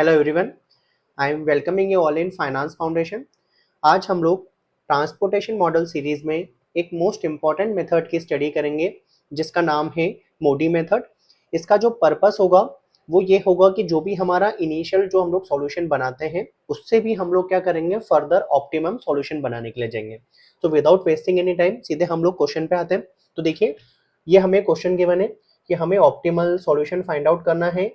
Hello everyone, I am welcoming you all in finance foundation. आज हम लोग transportation model series में एक मोस्ट इम्पॉर्टेंट मेथड की स्टडी करेंगे जिसका नाम है मोडी मेथड। इसका जो पर्पस होगा वो ये होगा कि जो भी हमारा इनिशियल जो हम लोग सॉल्यूशन बनाते हैं उससे भी हम लोग क्या करेंगे, फर्दर ऑप्टिमम सॉल्यूशन बनाने के लिए जाएंगे। तो विदाउट वेस्टिंग एनी टाइम सीधे हम लोग क्वेश्चन पे आते हैं। तो देखिए, ये हमें क्वेश्चन गिवन है कि हमें ऑप्टिमल सॉल्यूशन फाइंड आउट करना है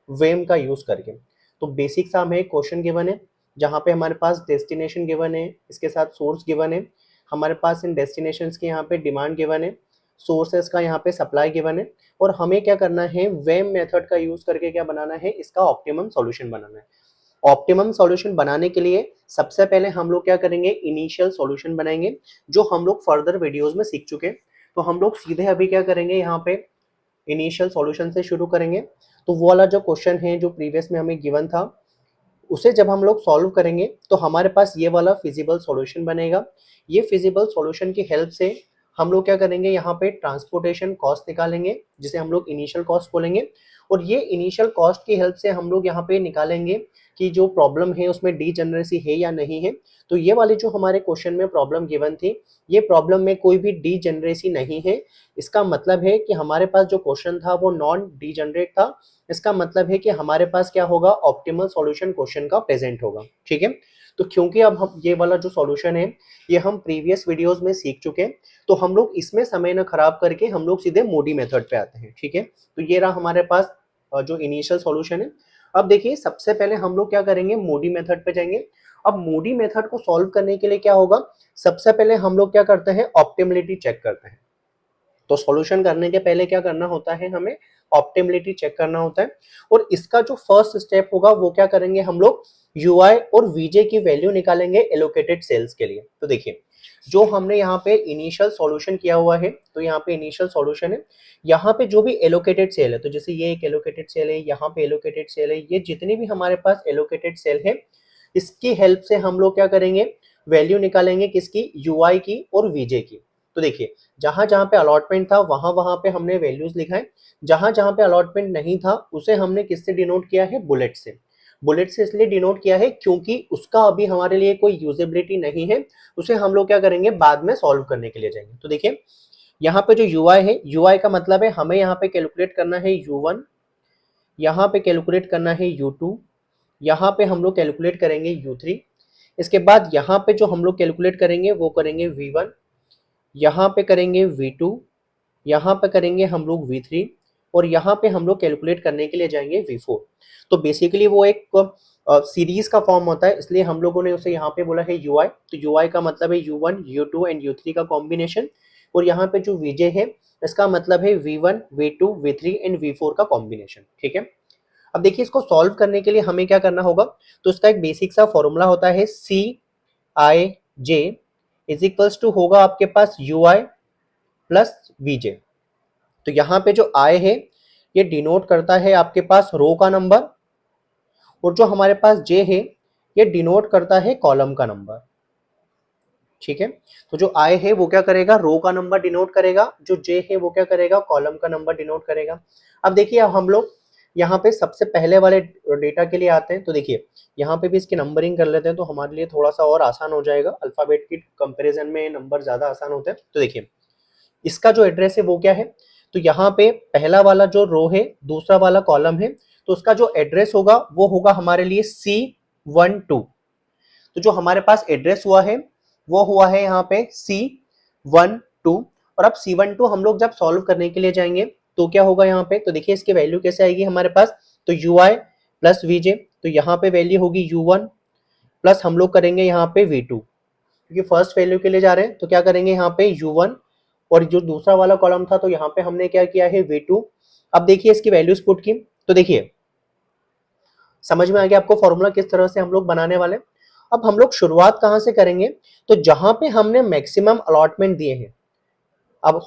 वेम का यूज करके। तो बेसिक सा हमें क्वेश्चन गिवन है जहाँ पे हमारे पास डेस्टिनेशन गिवन है, इसके साथ सोर्स गिवन है, हमारे पास इन डेस्टिनेशंस के यहाँ पे डिमांड गिवन है, सोर्सेस का यहाँ पे सप्लाई गिवन है, और हमें क्या करना है, वेम मेथड का यूज करके क्या बनाना है, इसका ऑप्टिमम सॉल्यूशन बनाना है। ऑप्टिमम सॉल्यूशन बनाने के लिए सबसे पहले हम लोग क्या करेंगे, इनिशियल सॉल्यूशन बनाएंगे जो हम लोग फर्दर वीडियोस में सीख चुके हैं। तो हम लोग सीधे अभी क्या करेंगे, यहाँ पे इनिशियल सॉल्यूशन से शुरू करेंगे। तो वो वाला जो क्वेश्चन है जो प्रीवियस में हमें गिवन था उसे जब हम लोग सॉल्व करेंगे तो हमारे पास ये वाला फिजिबल सॉल्यूशन बनेगा। ये फिजिबल सॉल्यूशन की हेल्प से हम लोग क्या करेंगे, यहाँ पे ट्रांसपोर्टेशन कॉस्ट निकालेंगे जिसे हम लोग इनिशियल कॉस्ट बोलेंगे। और ये इनिशियल कॉस्ट की हेल्प से हम लोग यहाँ पे निकालेंगे कि जो प्रॉब्लम है उसमें डीजेनरेसी है या नहीं है। तो ये वाली जो हमारे क्वेश्चन में प्रॉब्लम गिवन थी, ये प्रॉब्लम में कोई भी डीजेनरेसी नहीं है। इसका मतलब है कि हमारे पास जो क्वेश्चन था वो नॉन डीजेनरेट था। इसका मतलब है कि हमारे पास क्या होगा, ऑप्टिमल सॉल्यूशन क्वेश्चन का प्रेजेंट होगा। ठीक है, तो क्योंकि अब हम ये वाला जो सॉल्यूशन है ये हम प्रीवियस वीडियोस में सीख चुके हैं, तो हम लोग इसमें समय न खराब करके हम लोग सीधे मोडी मेथड पे आते हैं। ठीक है, तो ये रहा हमारे पास जो इनिशियल सॉल्यूशन है। अब देखिए, सबसे पहले हम लोग क्या करेंगे, मोडी मेथड पे जाएंगे। अब मोडी मेथड को सॉल्व करने के लिए क्या होगा, सबसे पहले हम लोग क्या करते हैं, ऑप्टिमलिटी चेक करते हैं। तो सॉल्यूशन करने के पहले क्या करना होता है, हमें ऑप्टिमलिटी चेक करना होता है। और इसका जो फर्स्ट स्टेप होगा वो क्या करेंगे, हम लोग यूआई और वीजे की वैल्यू निकालेंगे एलोकेटेड सेल्स के लिए। तो देखिए, जो हमने यहाँ पे इनिशियल सॉल्यूशन किया हुआ है, तो यहाँ पे इनिशियल सॉल्यूशन है, यहाँ पे जो भी एलोकेटेड सेल है, तो जैसे ये एक एलोकेटेड सेल है, यहाँ पे एलोकेटेड सेल है, ये जितनी भी हमारे पास एलोकेटेड सेल है इसकी हेल्प से हम लोग क्या करेंगे, वैल्यू निकालेंगे किसकी, यूआई की और वीजे की। तो देखिए, जहां जहां पे अलॉटमेंट था वहां वहां पे हमने वैल्यूज लिखा है, जहां जहां पे अलॉटमेंट नहीं था उसे हमने किससे डिनोट किया है, बुलेट से। बुलेट से इसलिए डिनोट किया है क्योंकि उसका अभी हमारे लिए कोई यूजेबिलिटी नहीं है, उसे हम लोग क्या करेंगे, बाद में सॉल्व करने के लिए जाएंगे। तो देखिए, यहाँ पे जो यूआई है, यूआई का मतलब है हमें यहाँ पे कैलकुलेट करना है U1, यहाँ पे कैलकुलेट करना है U2, यहाँ पे हम लोग कैलकुलेट करेंगे U3। इसके बाद यहाँ पे जो हम लोग कैलकुलेट करेंगे वो करेंगे V1, यहाँ पे करेंगे V2, यहाँ पे करेंगे हम लोग V3, और यहाँ पे हम लोग कैलकुलेट करने के लिए जाएंगे V4। तो बेसिकली वो एक सीरीज का फॉर्म होता है, इसलिए हम लोगों ने उसे यहाँ पे बोला है UI। तो UI का मतलब है U1, U2 एंड U3 का कॉम्बिनेशन। और यहाँ पे जो VJ है इसका मतलब है V1, V2, V3 and V4 का कॉम्बिनेशन। ठीक है, अब देखिए, इसको सॉल्व करने के लिए हमें क्या करना होगा, तो इसका एक बेसिक सा फॉर्मूला होता है CIJ इज इक्वल्स टू होगा आपके पास UI प्लस VJ। तो यहाँ पे जो I है ये डिनोट करता है आपके पास रो का नंबर, और जो हमारे पास J है ये डिनोट करता है कॉलम का नंबर। ठीक है, तो जो I है वो क्या करेगा, रो का नंबर डिनोट करेगा, जो J है वो क्या करेगा, कॉलम का नंबर डिनोट करेगा। अब देखिए, अब हम लोग यहाँ पे सबसे पहले वाले डेटा के लिए आते हैं। तो देखिए, यहाँ पे भी इसकी नंबरिंग कर लेते हैं तो हमारे लिए थोड़ा सा और आसान हो जाएगा, अल्फाबेट की कंपैरिजन में नंबर ज्यादा आसान होते हैं। तो देखिए, इसका जो एड्रेस है वो क्या है, तो यहाँ पे पहला वाला जो रो है, दूसरा वाला कॉलम है, तो उसका जो एड्रेस होगा वो होगा हमारे लिए C12। तो जो हमारे पास एड्रेस हुआ है वो हुआ है यहाँ पे C12। और अब C12 हम लोग जब सॉल्व करने के लिए जाएंगे तो क्या होगा यहाँ पे, तो देखिए इसकी वैल्यू कैसे आएगी हमारे पास, तो UI प्लस VJ, तो यहाँ पे वैल्यू होगी U1 प्लस हम लोग करेंगे यहाँ पे V2, क्योंकि फर्स्ट वैल्यू के लिए जा रहे हैं तो क्या करेंगे यहाँ पे U1, और जो दूसरा वाला कॉलम था तो यहाँ पे हमने क्या किया है, V2। अब देखिए इसकी वैल्यूज पुट की, तो देखिए समझ में आ गया आपको फॉर्मूला किस तरह से हम लोग बनाने वाले। अब हम लोग शुरुआत कहां से करेंगे, तो जहां पे हमने मैक्सिमम अलॉटमेंट दिए हैं। अब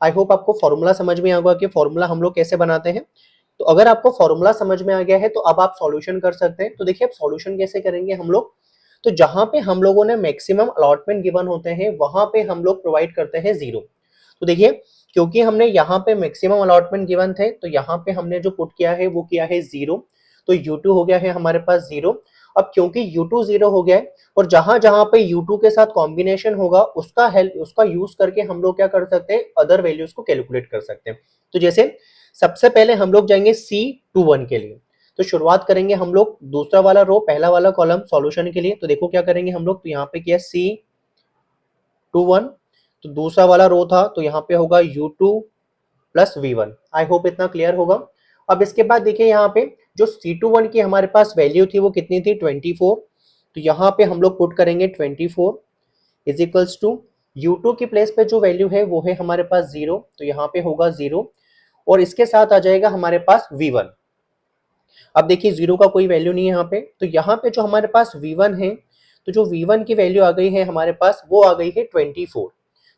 आई होप आपको फॉर्मूला समझ में आ गया कि फॉर्मूला हम लोग कैसे बनाते हैं। तो अगर आपको फॉर्मूला समझ में आ गया है तो अब आप सॉल्यूशन कर सकते हैं। तो देखिए, अब सॉल्यूशन कैसे करेंगे हम लोग, तो जहां पे हम लोगों ने मैक्सिमम अलॉटमेंट गिवन होते हैं वहां पे हम लोग प्रोवाइड करते हैं 0। तो देखिए, क्योंकि हमने यहाँ पे मैक्सिमम अलॉटमेंट गिवन थे तो यहाँ पे हमने जो पुट किया है वो किया है 0। तो U2 हो गया है हमारे पास 0। अब क्योंकि U2 0 हो गया है और जहां जहां पे U2 के साथ कॉम्बिनेशन होगा उसका यूज करके हम लोग क्या कर सकते हैं, अदर वैल्यूज को कैलकुलेट कर सकते हैं। तो जैसे सबसे पहले हम लोग जाएंगे C21 के लिए। तो शुरुआत करेंगे हम लोग दूसरा वाला रो पहला वाला कॉलम सॉल्यूशन के लिए। तो देखो क्या करेंगे हम लोग, तो यहाँ पे किया C21, तो दूसरा वाला रो था तो यहाँ पे होगा U2 plus V1। I hope इतना क्लियर होगा। अब इसके बाद देखिए यहाँ पे जो C21 की हमारे पास वैल्यू थी वो कितनी थी, 24। तो यहाँ पे हम लोग पुट करेंगे 24 इज इक्वल्स टू U2 की प्लेस पे जो वैल्यू है वो है हमारे पास 0, तो यहाँ पे होगा 0 और इसके साथ आ जाएगा हमारे पास V1। अब देखिए 0 का कोई वैल्यू नहीं है यहाँ पे, तो यहाँ पे जो हमारे पास V1 है, तो जो V1 की वैल्यू आ गई है हमारे पास वो आ गई है 24।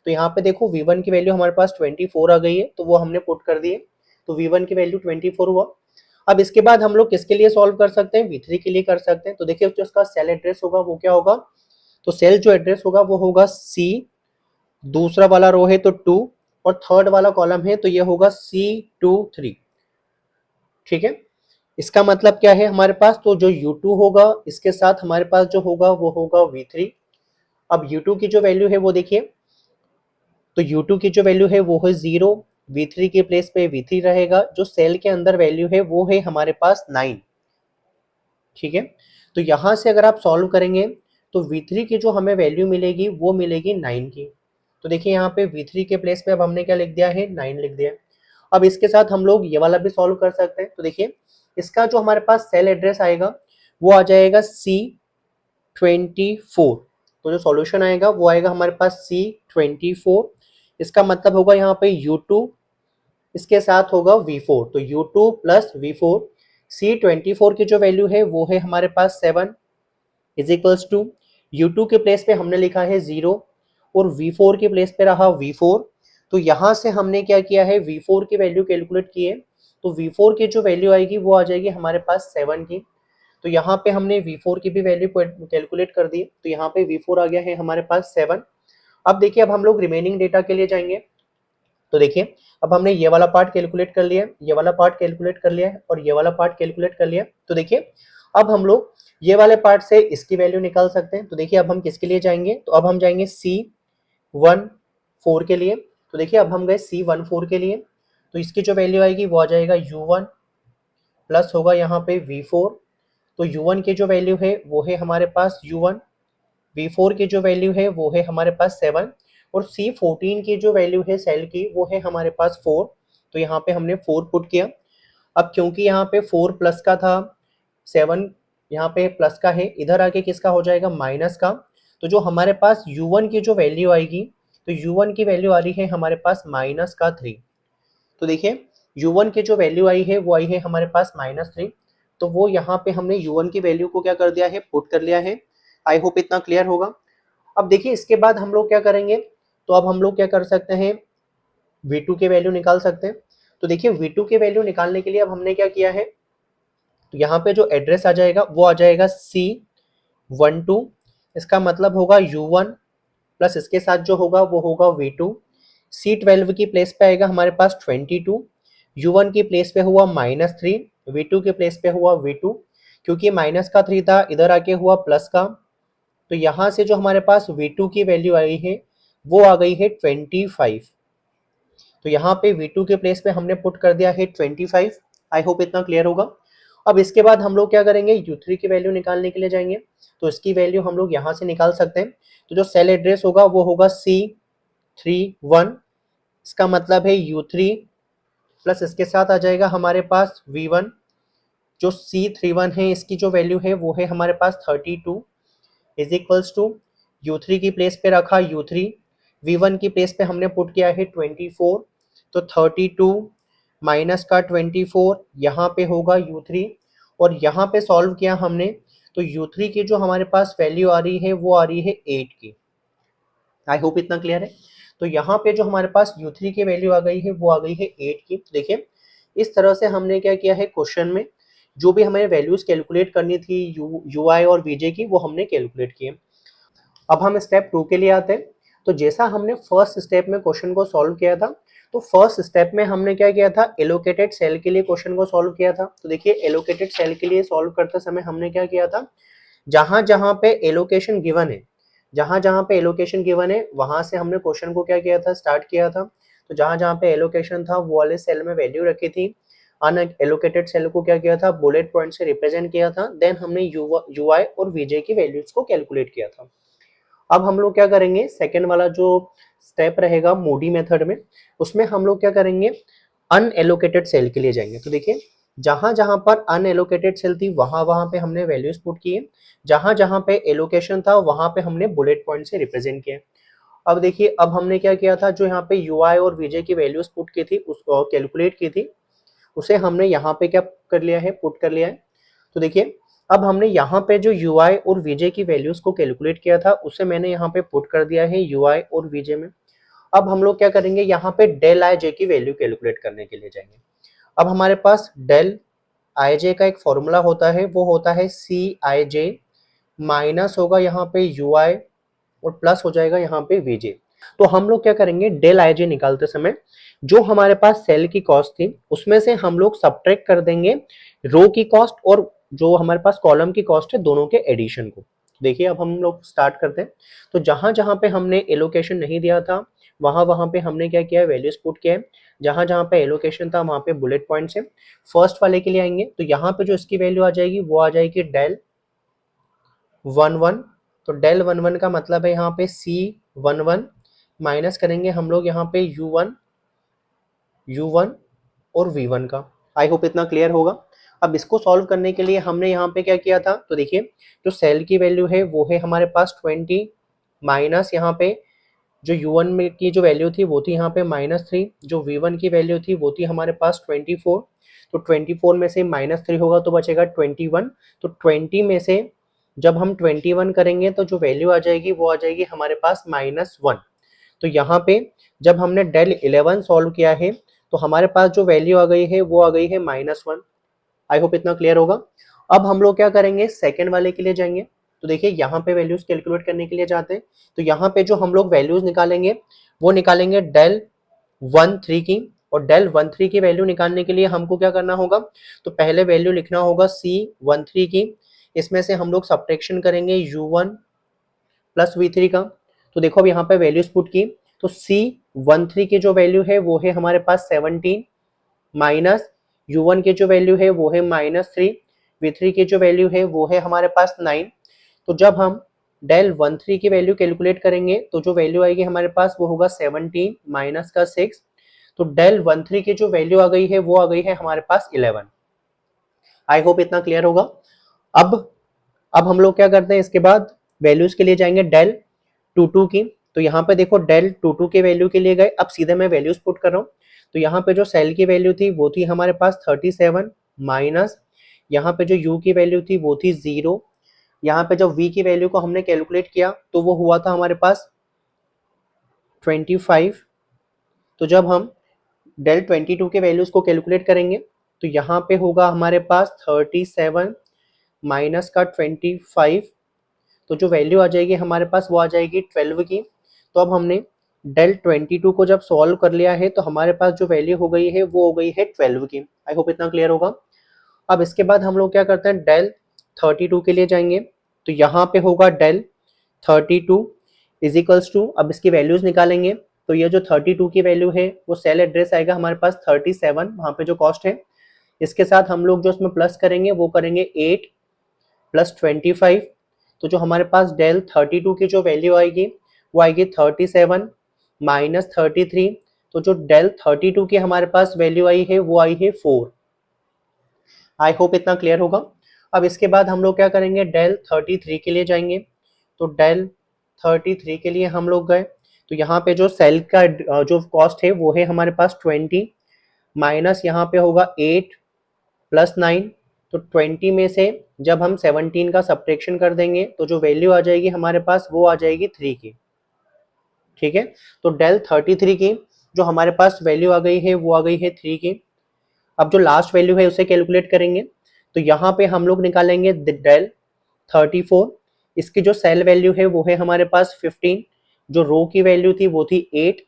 तो यहाँ पे देखो V1 की वैल्यू हमारे पास 24 आ गई है, तो वो हमने पुट कर दिए, तो V1 की वैल्यू 24 हुआ। अब इसके बाद हम लोग किसके लिए सॉल्व कर सकते हैं, V3 के लिए कर सकते हैं। तो देखिए जो उसका सेल एड्रेस होगा वो क्या होगा, तो सेल जो एड्रेस होगा वो होगा C, दूसरा वाला रो है तो 2 और थर्ड वाला कॉलम है तो ये होगा C23। ठीक है, इसका मतलब क्या है हमारे पास, तो जो U2 होगा इसके साथ हमारे पास जो होगा वो होगा V3। अब U2 की जो वैल्यू है वो देखिए, तो U2 की जो वैल्यू है वो है 0, V3 के प्लेस पे V3 रहेगा, जो सेल के अंदर वैल्यू है वो है हमारे पास 9। ठीक है, तो यहां से अगर आप सॉल्व करेंगे तो V3 की जो हमें वैल्यू मिलेगी वो मिलेगी 9 की। तो देखिए यहाँ पे V3 के प्लेस पे अब हमने क्या लिख दिया है, 9 लिख दिया। अब इसके साथ हम लोग ये वाला भी सॉल्व कर सकते हैं। तो देखिए इसका जो हमारे पास सेल एड्रेस आएगा वो आ जाएगा C24। तो जो सॉल्यूशन आएगा वो आएगा हमारे पास C24। इसका मतलब होगा यहाँ पे U2 इसके साथ होगा V4, तो U2 प्लस V4। C24 की जो वैल्यू है वो है हमारे पास 7 इज इक्वल्स टू U2 के प्लेस पे हमने लिखा है 0 और V4 के प्लेस पे रहा V4। तो यहां से हमने क्या किया है, V4 की वैल्यू कैलकुलेट की है, तो V4 की जो वैल्यू आएगी वो आ जाएगी हमारे पास 7 की। तो यहाँ पे हमने V4 की भी वैल्यू कैलकुलेट कर दी, तो यहाँ पे V4 आ गया है हमारे पास 7। अब देखिए अब हम लोग रिमेनिंग डेटा के लिए जाएंगे। तो देखिए अब हमने ये वाला पार्ट कैलकुलेट कर लिया, ये वाला पार्ट कैलकुलेट कर लिया और ये वाला पार्ट कैलकुलेट कर लिया। तो देखिए अब हम लोग ये वाले पार्ट से इसकी वैल्यू निकाल सकते हैं। तो देखिए अब हम किसके लिए जाएंगे, तो अब हम जाएंगे C14 के लिए। तो देखिए अब हम गए C14 के लिए, तो इसकी जो वैल्यू आएगी वो आ जाएगा U1 प्लस होगा यहाँ पे V4। तो U1 की जो वैल्यू है वो है हमारे पास U1, V4 की जो वैल्यू है वो है हमारे पास 7 और C14 की जो वैल्यू है सेल की वो है हमारे पास 4। तो यहाँ पे हमने 4 पुट किया। अब क्योंकि यहाँ पे 4 प्लस का था, 7 यहाँ पे प्लस का है, इधर आके किसका हो जाएगा, माइनस का। तो जो हमारे पास U1 की जो वैल्यू आएगी, तो U1 की वैल्यू आ रही है हमारे पास माइनस का 3। तो देखिए U1 की जो वैल्यू आई है वो आई है हमारे पास -3। तो वो यहाँ पे हमने U1 की वैल्यू को क्या कर दिया है, पुट कर लिया है। आई होप इतना क्लियर होगा। अब देखिए इसके बाद हम लोग क्या करेंगे, तो अब हम लोग क्या कर सकते हैं, V2 के वैल्यू निकाल सकते हैं। तो देखिए V2 के वैल्यू निकालने के लिए अब हमने क्या किया है, तो यहाँ पे जो एड्रेस आ जाएगा वो आ जाएगा C12। इसका मतलब होगा U1 प्लस इसके साथ जो होगा वो होगा V2। C12 की प्लेस पे आएगा हमारे पास 22, U1 की प्लेस पे हुआ -3, V2 के प्लेस पे हुआ V2। क्योंकि माइनस का 3 था इधर आके हुआ प्लस का, तो यहाँ से जो हमारे पास V2 की वैल्यू आई है वो आ गई है 25। तो यहाँ पे V2 के प्लेस पे हमने पुट कर दिया है 25। आई होप इतना क्लियर होगा। अब इसके बाद हम लोग क्या करेंगे, U3 की वैल्यू निकालने के लिए जाएंगे। तो इसकी वैल्यू हम लोग यहाँ से निकाल सकते हैं। तो जो सेल एड्रेस होगा वो होगा C31। इसका मतलब है U3 प्लस इसके साथ आ जाएगा हमारे पास V1। जो C31 है इसकी जो वैल्यू है वो है हमारे पास 32 इज इक्वल्स टू U3 की प्लेस पे रखा U3, V1 की प्लेस पे हमने पुट किया है 24। तो 32 माइनस का 24 यहाँ पे होगा U3 और यहाँ पे सॉल्व किया हमने, तो U3 की जो हमारे पास वैल्यू आ रही है वो आ रही है 8 की। आई होप इतना क्लियर है। तो यहाँ पे जो हमारे पास U3 की वैल्यू आ गई है वो आ गई है 8 की। देखिए इस तरह से हमने क्या किया है, क्वेश्चन में जो भी हमें वैल्यूज कैलकुलेट करनी थी UI और VJ की वो हमने कैलकुलेट किए। अब हम स्टेप 2 के लिए आते हैं। तो जैसा हमने फर्स्ट स्टेप में क्वेश्चन को सॉल्व किया था, तो फर्स्ट स्टेप में हमने क्या किया था, एलोकेटेड सेल के लिए क्वेश्चन को सॉल्व किया था। तो देखिए एलोकेटेड सेल के लिए सॉल्व करते समय हमने क्या किया था, जहां जहां पे एलोकेशन गिवन है, जहां जहां पे एलोकेशन गिवन है वहां से हमने क्वेश्चन को क्या किया था, स्टार्ट किया था। तो जहां जहां पे एलोकेशन था वो वाले सेल में वैल्यू रखी थी, अन एलोकेटेड सेल को क्या किया था, बुलेट पॉइंट से रिप्रेजेंट किया था। देन हमने यूआई और वीजे की वैल्यूज को कैलकुलेट किया था। अब हम लोग क्या करेंगे, सेकेंड वाला जो स्टेप रहेगा मोडी मेथड में, उसमें हम लोग क्या करेंगे, अनएलोकेटेड सेल के लिए जाएंगे। तो देखिए जहां जहां पर अनएलोकेटेड सेल थी वहां वहां पे हमने वैल्यूज पुट किए, जहां जहां पे एलोकेशन था वहां पे हमने बुलेट पॉइंट से रिप्रेजेंट किए। अब देखिए अब हमने क्या किया था, जो यहाँ पे यूआई और वीजे की वैल्यूज पुट की थी, उसको कैलकुलेट की थी, उसे हमने यहाँ पे क्या कर लिया है, पुट कर लिया है। तो देखिए अब हमने यहाँ पे जो यूआई और वीजे की वैल्यूज को कैलकुलेट किया था उसे मैंने यहाँ पे पुट कर दिया है यूआई और वीजे में। अब हम लोग क्या करेंगे, यहाँ पे डेल आई जे की वैल्यू कैलकुलेट करने के लिए जाएंगे। अब हमारे पास डेल आई जे का एक फॉर्मूला होता है, वो होता है सी आई जे, माइनस होगा यहाँ पे यू आई और प्लस हो जाएगा यहाँ पे वीजे। तो हम लोग क्या करेंगे, डेल आई जे निकालते समय जो हमारे पास सेल की कॉस्ट थी उसमें से हम लोग सब्ट्रैक्ट कर देंगे रो की कॉस्ट और जो हमारे पास कॉलम की कॉस्ट है, दोनों के एडिशन को। देखिए अब हम लोग स्टार्ट करते हैं। तो जहां जहां पे हमने एलोकेशन नहीं दिया था वहां वहां पे हमने क्या किया, वैल्यूज पुट किया है। जहां जहां पे एलोकेशन था वहां पे बुलेट पॉइंट से फर्स्ट वाले के लिए आएंगे। तो यहाँ पे जो इसकी वैल्यू आ जाएगी वो आ जाएगी डेल 11। तो डेल 11 का मतलब है यहाँ पे सी 11 माइनस करेंगे हम लोग यहाँ पे U1 और V1 का। आई होप इतना क्लियर होगा। अब इसको सॉल्व करने के लिए हमने यहाँ पे क्या किया था, तो देखिए जो सेल की वैल्यू है वो है हमारे पास 20, माइनस यहाँ पे जो U1 में की जो वैल्यू थी वो थी यहाँ पे -3, जो V1 की वैल्यू थी वो थी हमारे पास 24। तो 24 में से -3 होगा तो बचेगा 21। तो 20 में से जब हम 21 करेंगे तो जो वैल्यू आ जाएगी वो आ जाएगी हमारे पास -1। तो यहाँ पे जब हमने डेल 11 सॉल्व किया है तो हमारे पास जो वैल्यू आ गई है वो आ गई है -1। आई होप इतना क्लियर होगा। अब हम लोग क्या करेंगे, सेकेंड वाले के लिए जाएंगे। तो देखिए यहाँ पे वैल्यूज कैलकुलेट करने के लिए जाते हैं। तो यहाँ पे जो हम लोग वैल्यूज निकालेंगे वो निकालेंगे डेल 13 की। और डेल 13 की वैल्यू निकालने के लिए हमको क्या करना होगा, तो पहले वैल्यू लिखना होगा C13 की, इसमें से हम लोग सब्ट्रैक्शन करेंगे U1 प्लस V3 का। तो देखो अब यहाँ पे वैल्यूज पुट की, तो C13 की जो वैल्यू है वो है हमारे पास 17, माइनस U1 की जो वैल्यू है वो है -3, V3 की जो वैल्यू है वो है हमारे पास 9। तो जब हम डेल 13 की वैल्यू कैलकुलेट करेंगे तो जो वैल्यू आएगी हमारे पास वो होगा 17 माइनस का 6। तो डेल 13 की जो वैल्यू आ गई है वो आ गई है हमारे पास 11। आई होप इतना क्लियर होगा। अब अब हम लोग क्या करते हैं, इसके बाद वैल्यूज के लिए जाएंगे डेल 22 की। तो यहाँ पे देखो डेल 22 के वैल्यू के लिए गए, अब सीधे मैं वैल्यूज पुट कर रहा हूँ। तो यहाँ पे जो सेल की वैल्यू थी वो थी हमारे पास 37, माइनस यहाँ पे जो u की वैल्यू थी वो थी 0। यहाँ पे जब v की वैल्यू को हमने कैलकुलेट किया तो वो हुआ था हमारे पास 25। तो जब हम डेल 22 के वैल्यूज को कैलकुलेट करेंगे तो यहाँ पे होगा हमारे पास 37 माइनस का 25। तो जो वैल्यू आ जाएगी हमारे पास वो आ जाएगी 12 की। तो अब हमने डेल 22 को जब सॉल्व कर लिया है तो हमारे पास जो वैल्यू हो गई है वो हो गई है 12 की। आई होप इतना क्लियर होगा। अब इसके बाद हम लोग क्या करते हैं, डेल 32 के लिए जाएंगे। तो यहाँ पे होगा डेल 32 इज इक्वल्स टू, अब इसकी वैल्यूज निकालेंगे। तो ये जो 32 की वैल्यू है वो सेल एड्रेस आएगा हमारे पास 37, वहाँ पे जो कॉस्ट है। इसके साथ हम लोग जो इसमें प्लस करेंगे वो करेंगे 8 प्लस 25। तो जो हमारे पास डेल 32 की जो वैल्यू आएगी वो आएगी 37 माइनस 33। तो जो डेल 32 की हमारे पास वैल्यू आई है वो आई है 4। आई होप इतना क्लियर होगा। अब इसके बाद हम लोग क्या करेंगे, डेल 33 के लिए जाएंगे। तो डेल 33 के लिए हम लोग गए। तो यहाँ पे जो सेल का जो कॉस्ट है वो है हमारे पास 20, माइनस यहाँ पे होगा 8 प्लस 9। तो 20 में से जब हम 17 का सब्ट्रैक्शन कर देंगे तो जो वैल्यू आ जाएगी हमारे पास वो आ जाएगी 3 की। ठीक है, तो डेल 33 की जो हमारे पास वैल्यू आ गई है वो आ गई है 3 की। अब जो लास्ट वैल्यू है उसे कैलकुलेट करेंगे। तो यहाँ पे हम लोग निकालेंगे डेल 34। इसकी जो सेल वैल्यू है वो है हमारे पास 15, जो रो की वैल्यू थी वो थी 8,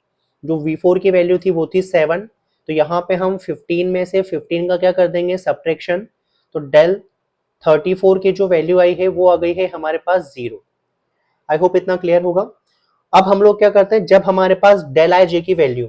जो V4 की वैल्यू थी वो थी 7, तो यहाँ पे हम 15 में से 15 का क्या कर देंगे सब्ट्रैक्शन, तो डेल 34 की जो वैल्यू आई है वो आ गई है हमारे पास 0। आई होप इतना क्लियर होगा। अब हम लोग क्या करते हैं, जब हमारे पास डेल आई जे की वैल्यू,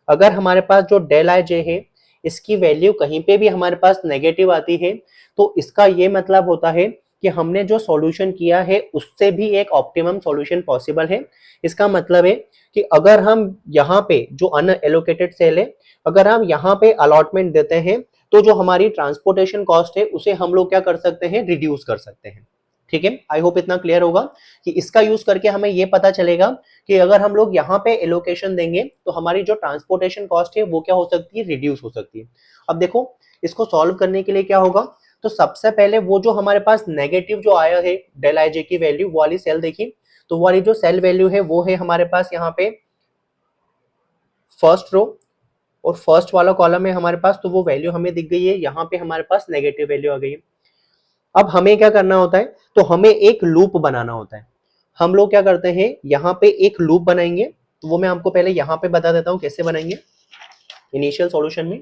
अगर हमारे पास जो डेल आई जे है इसकी वैल्यू कहीं पे भी हमारे पास नेगेटिव आती है, तो इसका ये मतलब होता है कि हमने जो सॉल्यूशन किया है उससे भी एक ऑप्टिमम सॉल्यूशन पॉसिबल है। इसका मतलब है कि अगर हम यहाँ पे जो अनएलोकेटेड सेल है, अगर हम यहाँ पे अलॉटमेंट देते हैं, तो जो हमारी ट्रांसपोर्टेशन कॉस्ट है उसे हम लोग क्या कर सकते हैं, रिड्यूस कर सकते हैं। ठीक है, आई होप इतना क्लियर होगा कि इसका यूज करके हमें ये पता चलेगा कि अगर हम लोग यहाँ पे एलोकेशन देंगे तो हमारी जो ट्रांसपोर्टेशन कॉस्ट है वो क्या हो सकती है, रिड्यूस हो सकती है। अब देखो इसको सॉल्व करने के लिए क्या होगा, तो सबसे पहले वो जो हमारे पास नेगेटिव जो आया है डेल आई जे की वैल्यू, वो वाली सेल देखी, तो वो वाली जो सेल वैल्यू है वो है हमारे पास यहाँ पे फर्स्ट रो, और फर्स्ट वाला कॉलम है हमारे पास, तो वो वैल्यू हमें दिख गई है, यहाँ पे हमारे पास नेगेटिव वैल्यू आ गई है। अब हमें क्या करना होता है, तो हमें एक लूप बनाना होता है। हम लोग क्या करते हैं, यहाँ पे एक लूप बनाएंगे, तो वो मैं आपको पहले यहाँ पे बता देता हूँ कैसे बनाएंगे इनिशियल सॉल्यूशन में।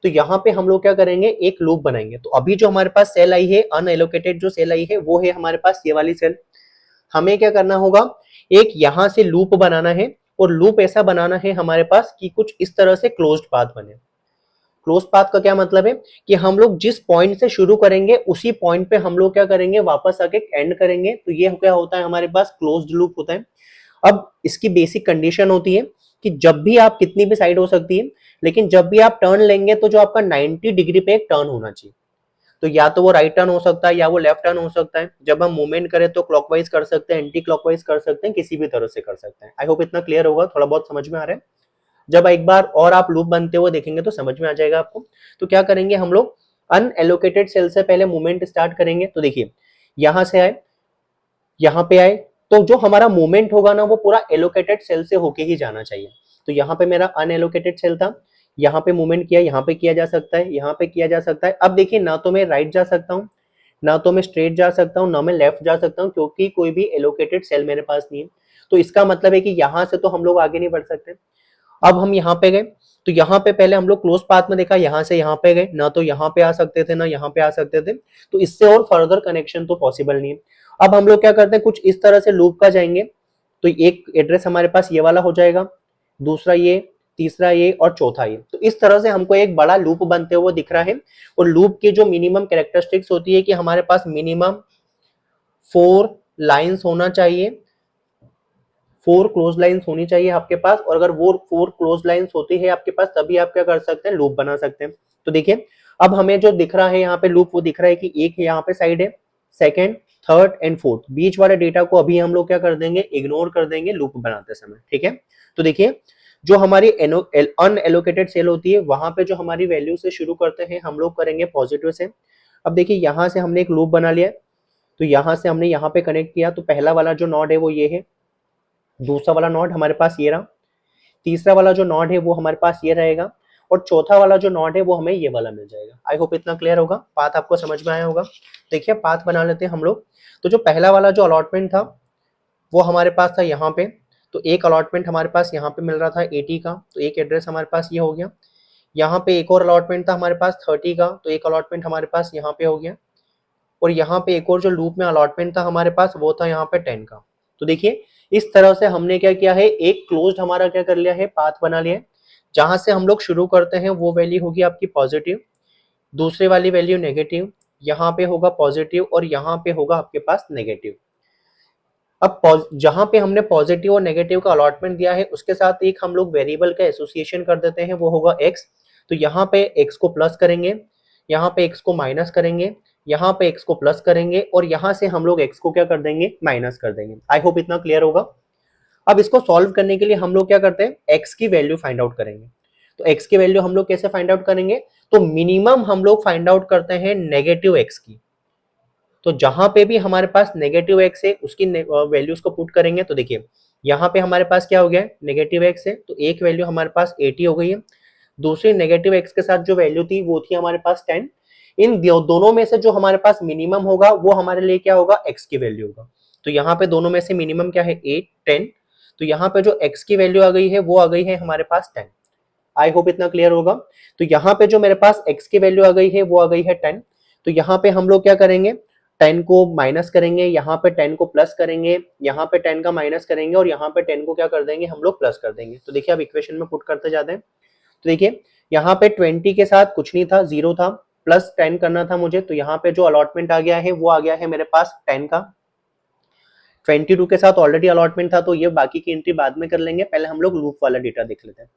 तो यहाँ पे हम लोग क्या करेंगे, एक लूप बनाएंगे। तो अभी जो हमारे पास सेल आई है, अनएलोकेटेड जो सेल आई है वो है हमारे पास ये वाली सेल। हमें क्या करना होगा, एक यहाँ से लूप बनाना है, और लूप ऐसा बनाना है हमारे पास कि कुछ इस तरह से क्लोज्ड पाथ बने। क्लोज पाथ का क्या मतलब है कि हम लोग जिस पॉइंट से शुरू करेंगे उसी पॉइंट पे हम लोग क्या करेंगे, वापस आके एंड करेंगे। तो ये क्या होता है, हमारे पास क्लोज्ड लूप होता है। अब इसकी बेसिक कंडीशन होती है कि जब भी आप, कितनी भी साइड हो सकती है, लेकिन जब भी आप टर्न लेंगे तो जो आपका 90 डिग्री पे एक टर्न होना चाहिए। तो या तो वो राइट टर्न हो सकता है या वो लेफ्ट टर्न हो सकता है। जब हम मूवमेंट करें तो क्लॉकवाइज कर सकते हैं, एंटी क्लॉकवाइज कर सकते हैं, किसी भी तरह से कर सकते हैं। आई होप इतना क्लियर होगा, थोड़ा बहुत समझ में आ रहा है। जब एक बार और आप लूप बनते हुए देखेंगे तो समझ में आ जाएगा आपको। तो क्या करेंगे हम लोग, अनएलोकेटेड सेल से पहले मूवमेंट स्टार्ट करेंगे। तो देखिए यहां से आए, यहां पे आए, तो जो हमारा मूवमेंट होगा ना वो पूरा एलोकेटेड सेल से होके ही जाना चाहिए। तो यहाँ पे मेरा अनएलोकेटेड सेल था, यहाँ पे मूवमेंट किया, यहाँ पे किया जा सकता है, यहाँ पे किया जा सकता है। अब देखिए ना तो मैं राइट जा सकता हूँ, ना तो मैं स्ट्रेट जा सकता हूँ, ना मैं लेफ्ट जा सकता हूँ, क्योंकि कोई भी एलोकेटेड सेल मेरे पास नहीं है। तो इसका मतलब है कि यहाँ से तो हम लोग आगे नहीं बढ़ सकते। अब हम यहाँ पे गए, तो यहाँ पे पहले हम लोग क्लोज पाथ में देखा, यहाँ से यहाँ पे गए, ना तो यहाँ पे आ सकते थे ना यहाँ पे आ सकते थे, तो इससे और फर्दर कनेक्शन तो पॉसिबल नहीं है। अब हम लोग क्या करते हैं, कुछ इस तरह से लूप का जाएंगे। तो एक एड्रेस हमारे पास ये वाला हो जाएगा, दूसरा ये, तीसरा ये, और चौथा ये। तो इस तरह से हमको एक बड़ा लूप बनते हुए दिख रहा है। और लूप की जो मिनिमम कैरेक्टरिस्टिक्स होती है कि हमारे पास मिनिमम 4 लाइंस होना चाहिए, 4 क्लोज लाइंस होनी चाहिए आपके पास। और अगर वो 4 क्लोज लाइंस होती है आपके पास, तभी आप क्या कर सकते हैं, लूप बना सकते हैं। तो देखिए अब हमें जो दिख रहा है यहाँ पे लूप, वो दिख रहा है कि एक यहाँ पे साइड है, सेकंड, थर्ड एंड फोर्थ। बीच वाले डेटा को अभी हम लोग क्या कर देंगे, इग्नोर कर देंगे लूप बनाते समय। ठीक है, तो देखिए जो हमारी अनएलोकेटेड सेल होती है, वहां पे जो हमारी वैल्यू से शुरू करते हैं हम लोग करेंगे पॉजिटिव से। अब देखिए यहाँ से हमने एक लूप बना लिया, तो यहाँ से हमने यहाँ पे कनेक्ट किया। तो पहला वाला जो नोड है वो ये है, दूसरा वाला नोड हमारे पास ये रहा, तीसरा वाला जो नोड है वो हमारे पास ये रहेगा, और चौथा वाला जो नोड है वो हमें ये वाला मिल जाएगा। आई होप इतना क्लियर होगा, पाथ आपको समझ में आया होगा। देखिए पाथ बना लेते हैं हम लोग। तो जो पहला वाला जो अलॉटमेंट था वो हमारे पास था यहाँ पे, तो एक अलॉटमेंट हमारे पास यहाँ पे मिल रहा था 80 का, तो एक एड्रेस हमारे पास ये हो गया। यहाँ पे एक और अलॉटमेंट था हमारे पास 30 का, तो एक अलॉटमेंट हमारे पास यहाँ पे हो गया। और यहाँ पे एक और जो लूप में अलॉटमेंट था हमारे पास वो था यहाँ पे 10 का। तो देखिए इस तरह से हमने क्या किया है, एक क्लोज्ड हमारा क्या कर लिया है, पाथ बना लिया है। जहां से हम लोग शुरू करते हैं वो वैल्यू होगी आपकी पॉजिटिव, दूसरे वाली वैल्यू नेगेटिव, यहाँ पे होगा पॉजिटिव, और यहाँ पे होगा आपके पास नेगेटिव। अब जहां पे हमने पॉजिटिव और नेगेटिव का अलॉटमेंट दिया है उसके साथ एक हम लोग वेरिएबल का एसोसिएशन कर देते हैं, वो होगा एक्स। तो यहाँ पे एक्स को प्लस करेंगे, यहाँ पे एक्स को माइनस करेंगे, यहाँ पे एक्स को प्लस करेंगे, और यहाँ से हम लोग एक्स को क्या कर देंगे, माइनस कर देंगे। आई होप इतना क्लियर होगा। अब इसको सॉल्व करने के लिए हम लोग क्या करते हैं, एक्स की वैल्यू फाइंड आउट करेंगे। तो एक्स की वैल्यू हम लोग कैसे फाइंड आउट करेंगे, तो मिनिमम हम लोग फाइंड आउट करते हैं नेगेटिव एक्स की। तो जहां पे भी हमारे पास नेगेटिव एक्स है उसकी वैल्यूज को पुट करेंगे। तो देखिए यहाँ पे हमारे पास क्या हो गया, नेगेटिव एक्स है, तो एक वैल्यू हमारे पास 80 हो गई है। दूसरी नेगेटिव एक्स के साथ जो वैल्यू थी वो थी हमारे पास 10। इन दोनों में से जो हमारे पास मिनिमम होगा वो हमारे लिए क्या होगा, एक्स की वैल्यू होगा। तो यहाँ पे दोनों में से मिनिमम क्या है, 8 10। तो यहाँ पे जो x की वैल्यू आ गई है वो आ गई है हमारे पास 10। आई होप इतना क्लियर होगा। तो यहाँ पे जो मेरे पास x की वैल्यू आ गई है वो आ गई है 10। तो यहाँ पे हम लोग क्या करेंगे, 10 को माइनस करेंगे, यहाँ पे 10 को प्लस करेंगे, यहाँ पे 10 का माइनस करेंगे और यहाँ पे 10 को क्या कर देंगे हम लोग प्लस कर देंगे। तो देखिए अब इक्वेशन में पुट करते जाते हैं। तो देखिए यहाँ पे 20 के साथ कुछ नहीं था, 0 था, प्लस 10 करना था मुझे। तो यहाँ पे जो अलॉटमेंट आ गया है वो आ गया है मेरे पास 10 का। 22 के साथ ऑलरेडी अलॉटमेंट था, तो ये बाकी की एंट्री बाद में कर लेंगे, पहले हम लोग लूप वाला डेटा देख लेते हैं।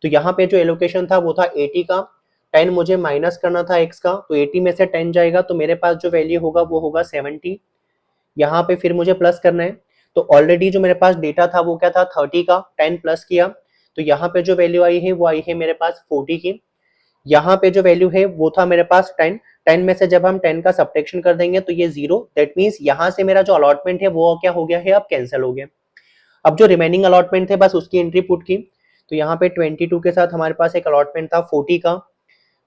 तो यहाँ पे जो एलोकेशन था वो था 80 का, 10 मुझे माइनस करना था x का, तो 80 में से 10 जाएगा तो मेरे पास जो वैल्यू होगा वो होगा 70। यहाँ पे फिर मुझे प्लस करना है, तो ऑलरेडी जो मेरे पास डेटा था वो क्या था 30 का, 10 प्लस किया, तो यहाँ पे जो वैल्यू आई है वो आई है मेरे पास 40 की। यहाँ पे जो वैल्यू है वो था मेरे पास 10, 10 में से जब हम 10 का सब्ट्रैक्शन कर देंगे तो ये 0, दैट मीन्स यहाँ से मेरा जो अलॉटमेंट है वो क्या हो गया है, अब कैंसिल हो गया। अब जो रिमेनिंग अलॉटमेंट थे बस उसकी एंट्री पुट की। तो यहाँ पे 22 के साथ हमारे पास एक अलॉटमेंट था 40 का,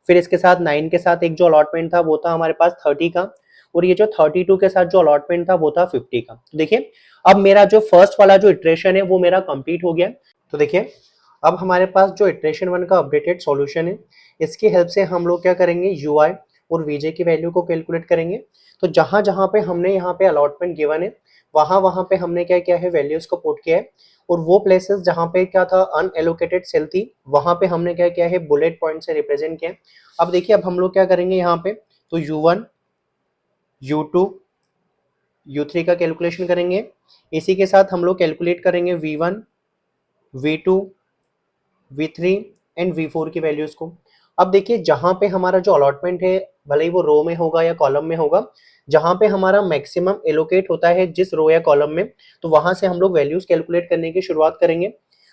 फिर इसके साथ 9 के साथ एक जो अलॉटमेंट था वो था हमारे पास 30 का, और ये जो 32 के साथ जो अलॉटमेंट था वो था 50 का। तो देखिए अब मेरा जो फर्स्ट वाला जो इटरेशन है वो मेरा कंप्लीट हो गया। तो देखिए अब हमारे पास जो इटरेशन 1 का अपडेटेड सॉल्यूशन है, इसकी हेल्प से हम लोग क्या करेंगे, यूआई और वीजे की वैल्यू को कैलकुलेट करेंगे। तो जहां जहां पे हमने यहाँ पे अलॉटमेंट गिवन है वहां वहां पे हमने क्या किया है, वैल्यूज को पुट किया है, और वो प्लेसेस जहां पे क्या था अनएलोकेटेड सेल थी वहां पे हमने क्या किया है, बुलेट पॉइंट से रिप्रेजेंट किया है। अब देखिए अब हम लोग क्या करेंगे यहाँ पे, तो U1 U2 U3 का कैलकुलेशन करेंगे, इसी के साथ हम लोग कैलकुलेट करेंगे V1 V2 V3 and V4 की वैल्यूज को। अब देखिए जहां पे हमारा जो अलॉटमेंट है, भले ही वो रो में होगा या कॉलम में होगा, जहां पे हमारा मैक्सिमम एलोकेट होता है जिस रो या कॉलम में, तो वहां से हम लोग वैल्यूज कैलकुलेट करने की शुरुआत करेंगे।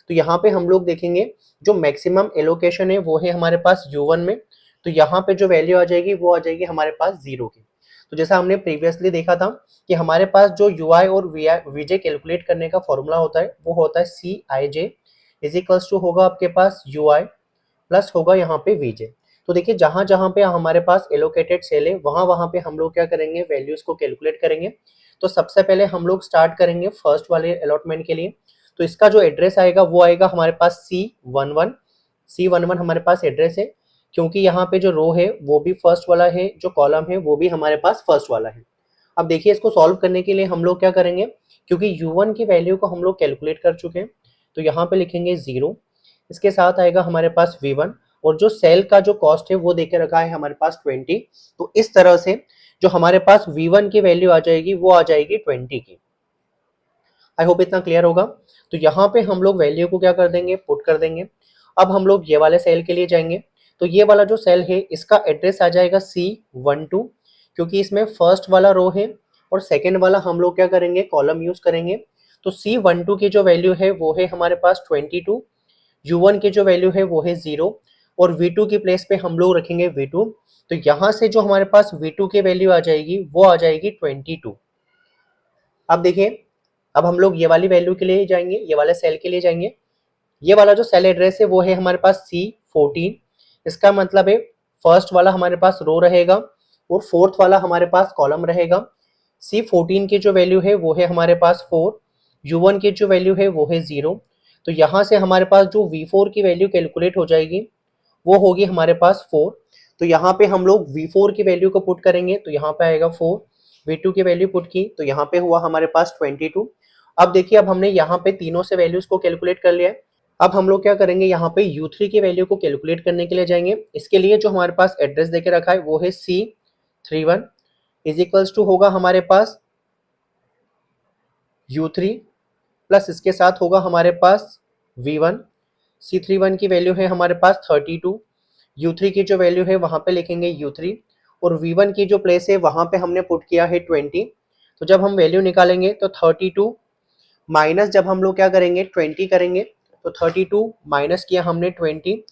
तो यहाँ पे हम लोग देखेंगे जो मैक्सिमम एलोकेशन है वो है हमारे पास U1 में, तो यहाँ पे जो वैल्यू आ जाएगी वो आ जाएगी हमारे पास 0 की। तो जैसा हमने प्रीवियसली देखा था कि हमारे पास जो UI और VJ कैलकुलेट करने का फॉर्मूला होता है वो होता है CIJ इज इक्वल्स टू होगा आपके पास UI प्लस होगा यहाँ पे VJ। तो देखिए जहां जहां पे हमारे पास एलोकेटेड सेल है वहां वहां पे हम लोग क्या करेंगे, वैल्यूज को कैलकुलेट करेंगे। तो सबसे पहले हम लोग स्टार्ट करेंगे फर्स्ट वाले अलॉटमेंट के लिए। तो इसका जो एड्रेस आएगा वो आएगा हमारे पास C11 हमारे पास एड्रेस है, क्योंकि यहाँ पे जो रो है वो भी फर्स्ट वाला है, जो कॉलम है वो भी हमारे पास फर्स्ट वाला है। अब देखिए इसको सॉल्व करने के लिए हम लोग क्या करेंगे, क्योंकि U1 की वैल्यू को हम लोग कैलकुलेट कर चुके हैं, तो यहाँ पे लिखेंगे 0, इसके साथ आएगा हमारे पास V1, और जो सेल का जो कॉस्ट है वो देके रखा है हमारे पास 20। तो इस तरह से जो हमारे पास V1 की वैल्यू आ जाएगी वो आ जाएगी 20 की। आई होप इतना क्लियर होगा। तो यहाँ पे हम लोग वैल्यू को क्या कर देंगे, पुट कर देंगे। अब हम लोग ये वाले सेल के लिए जाएंगे। तो ये वाला जो सेल है इसका एड्रेस आ जाएगा C12, क्योंकि इसमें फर्स्ट वाला रो है और सेकेंड वाला हम लोग क्या करेंगे, कॉलम यूज करेंगे। तो C12 की जो वैल्यू है वो है हमारे पास 22, U1 की जो वैल्यू है वो है 0, और V2 की प्लेस पे हम लोग रखेंगे V2। तो यहाँ से जो हमारे पास V2 की वैल्यू आ जाएगी वो आ जाएगी 22। अब देखिए अब हम लोग ये वाली वैल्यू के लिए जाएंगे, ये वाले सेल के लिए जाएंगे। ये वाला जो सेल एड्रेस है वो है हमारे पास C14, इसका मतलब है फर्स्ट वाला हमारे पास रो रहेगा और फोर्थ वाला हमारे पास कॉलम रहेगा। C14 की जो वैल्यू है वो है हमारे पास 4, U1 की जो वैल्यू है वो है 0। तो यहाँ से हमारे पास जो V4 की वैल्यू कैलकुलेट हो जाएगी वो होगी हमारे पास 4। तो यहाँ पे हम लोग V4 की वैल्यू को पुट करेंगे, तो यहाँ पे आएगा 4, V2 की वैल्यू पुट की तो यहाँ पे हुआ हमारे पास 22। अब देखिए अब हमने यहाँ पे तीनों से वैल्यूज को कैलकुलेट कर लिया है। अब हम लोग क्या करेंगे, यहाँ पे U3 की वैल्यू को कैलकुलेट करने के लिए जाएंगे। इसके लिए जो हमारे पास एड्रेस देके रखा है वो है C31 इज इक्वल्स टू होगा हमारे पास U3 प्लस इसके साथ होगा हमारे पास V1। C31 की वैल्यू है हमारे पास 32, U3 की जो वैल्यू है वहां पे लिखेंगे U3, और V1 की जो प्लेस है वहां पे हमने पुट किया है 20। तो जब हम वैल्यू निकालेंगे तो 32 माइनस जब हम लोग क्या करेंगे 20 करेंगे, तो 32 माइनस किया हमने 20,